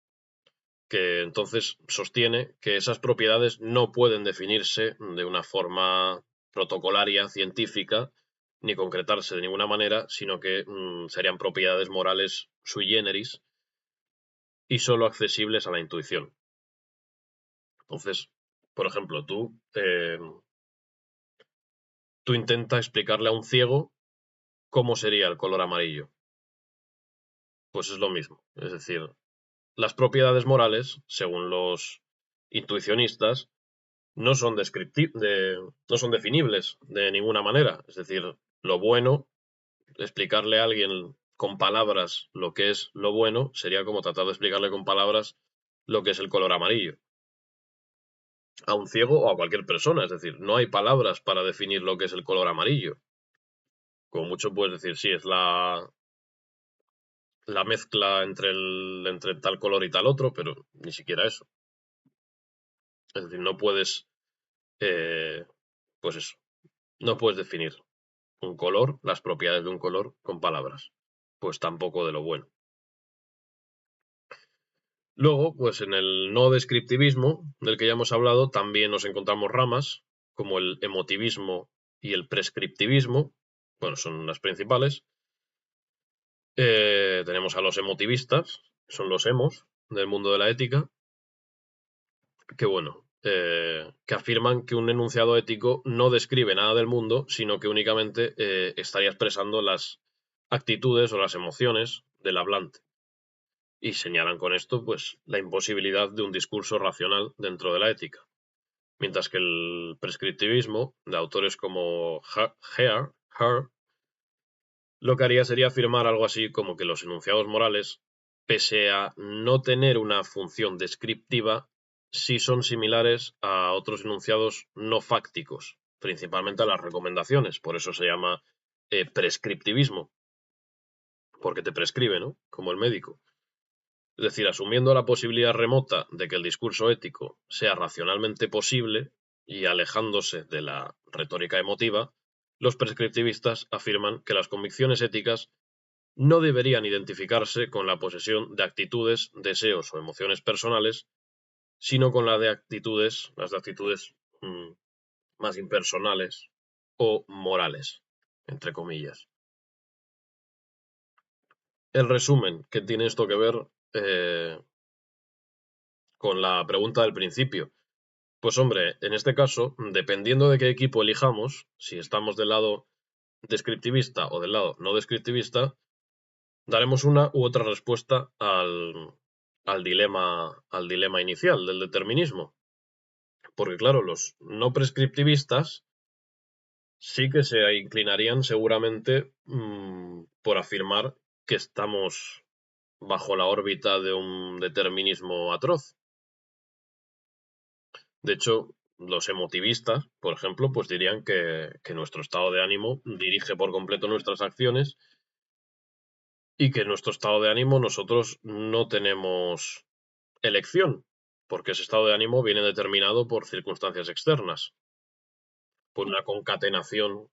que entonces sostiene que esas propiedades no pueden definirse de una forma protocolaria, científica, ni concretarse de ninguna manera, sino que serían propiedades morales sui generis y solo accesibles a la intuición. Entonces, por ejemplo, tú intentas explicarle a un ciego cómo sería el color amarillo. Pues es lo mismo. Es decir, las propiedades morales, según los intuicionistas, no son, no son definibles de ninguna manera. Es decir, lo bueno, explicarle a alguien con palabras lo que es lo bueno, sería como tratar de explicarle con palabras lo que es el color amarillo. A un ciego o a cualquier persona. Es decir, no hay palabras para definir lo que es el color amarillo. Como mucho puedes decir, sí, es la mezcla entre tal color y tal otro, pero ni siquiera eso. Es decir, no puedes, pues eso, no puedes definir un color, las propiedades de un color con palabras, pues tampoco de lo bueno. Luego, pues en el no descriptivismo, del que ya hemos hablado, también nos encontramos ramas, como el emotivismo y el prescriptivismo, bueno, son las principales. Tenemos a los emotivistas, son los emos del mundo de la ética, que bueno, que afirman que un enunciado ético no describe nada del mundo, sino que únicamente estaría expresando las actitudes o las emociones del hablante. Y señalan con esto pues la imposibilidad de un discurso racional dentro de la ética. Mientras que el prescriptivismo, de autores como Hare, lo que haría sería afirmar algo así como que los enunciados morales, pese a no tener una función descriptiva, sí son similares a otros enunciados no fácticos, principalmente a las recomendaciones. Por eso se llama prescriptivismo, porque te prescribe, ¿no? Como el médico. Es decir, asumiendo la posibilidad remota de que el discurso ético sea racionalmente posible y alejándose de la retórica emotiva, los prescriptivistas afirman que las convicciones éticas no deberían identificarse con la posesión de actitudes, deseos o emociones personales, sino con las de actitudes más impersonales o morales, entre comillas. El resumen que tiene esto que ver con la pregunta del principio. Pues hombre, en este caso, dependiendo de qué equipo elijamos, si estamos del lado descriptivista o del lado no descriptivista, daremos una u otra respuesta al dilema inicial del determinismo. Porque claro, los no prescriptivistas sí que se inclinarían seguramente por afirmar que estamos bajo la órbita de un determinismo atroz. De hecho, los emotivistas, por ejemplo, pues dirían que nuestro estado de ánimo dirige por completo nuestras acciones y que en nuestro estado de ánimo nosotros no tenemos elección, porque ese estado de ánimo viene determinado por circunstancias externas, por una concatenación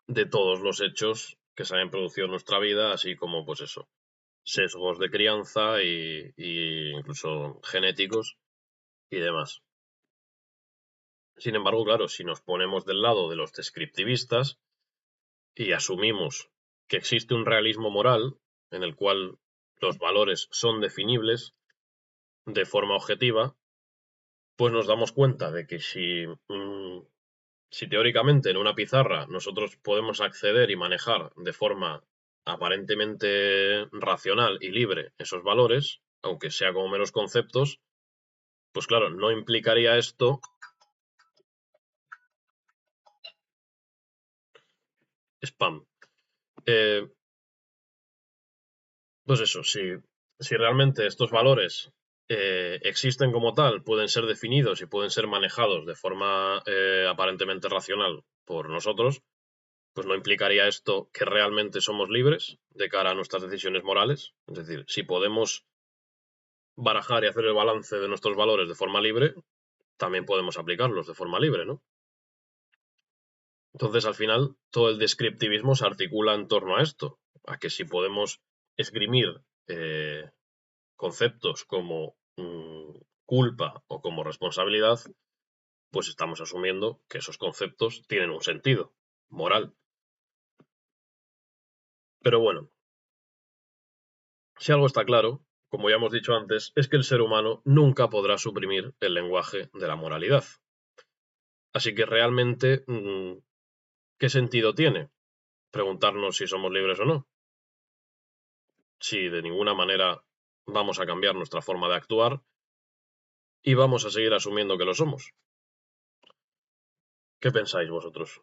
de todos los hechos que se han producido en nuestra vida, así como, pues eso, sesgos de crianza y incluso genéticos y demás. Sin embargo, claro, si nos ponemos del lado de los descriptivistas y asumimos que existe un realismo moral en el cual los valores son definibles de forma objetiva, pues nos damos cuenta de que si Si teóricamente en una pizarra nosotros podemos acceder y manejar de forma aparentemente racional y libre esos valores, aunque sea como meros conceptos, pues claro, no implicaría esto spam. Eh, pues eso, si realmente estos valores existen como tal, pueden ser definidos y pueden ser manejados de forma aparentemente racional por nosotros, pues no implicaría esto que realmente somos libres de cara a nuestras decisiones morales. Es decir, si podemos barajar y hacer el balance de nuestros valores de forma libre, también podemos aplicarlos de forma libre, ¿no? Entonces, al final, todo el descriptivismo se articula en torno a esto, a que si podemos esgrimir conceptos como culpa o como responsabilidad, pues estamos asumiendo que esos conceptos tienen un sentido moral. Pero bueno, si algo está claro, como ya hemos dicho antes, es que el ser humano nunca podrá suprimir el lenguaje de la moralidad. Así que realmente, ¿qué sentido tiene preguntarnos si somos libres o no? Si de ninguna manera vamos a cambiar nuestra forma de actuar y vamos a seguir asumiendo que lo somos. ¿Qué pensáis vosotros?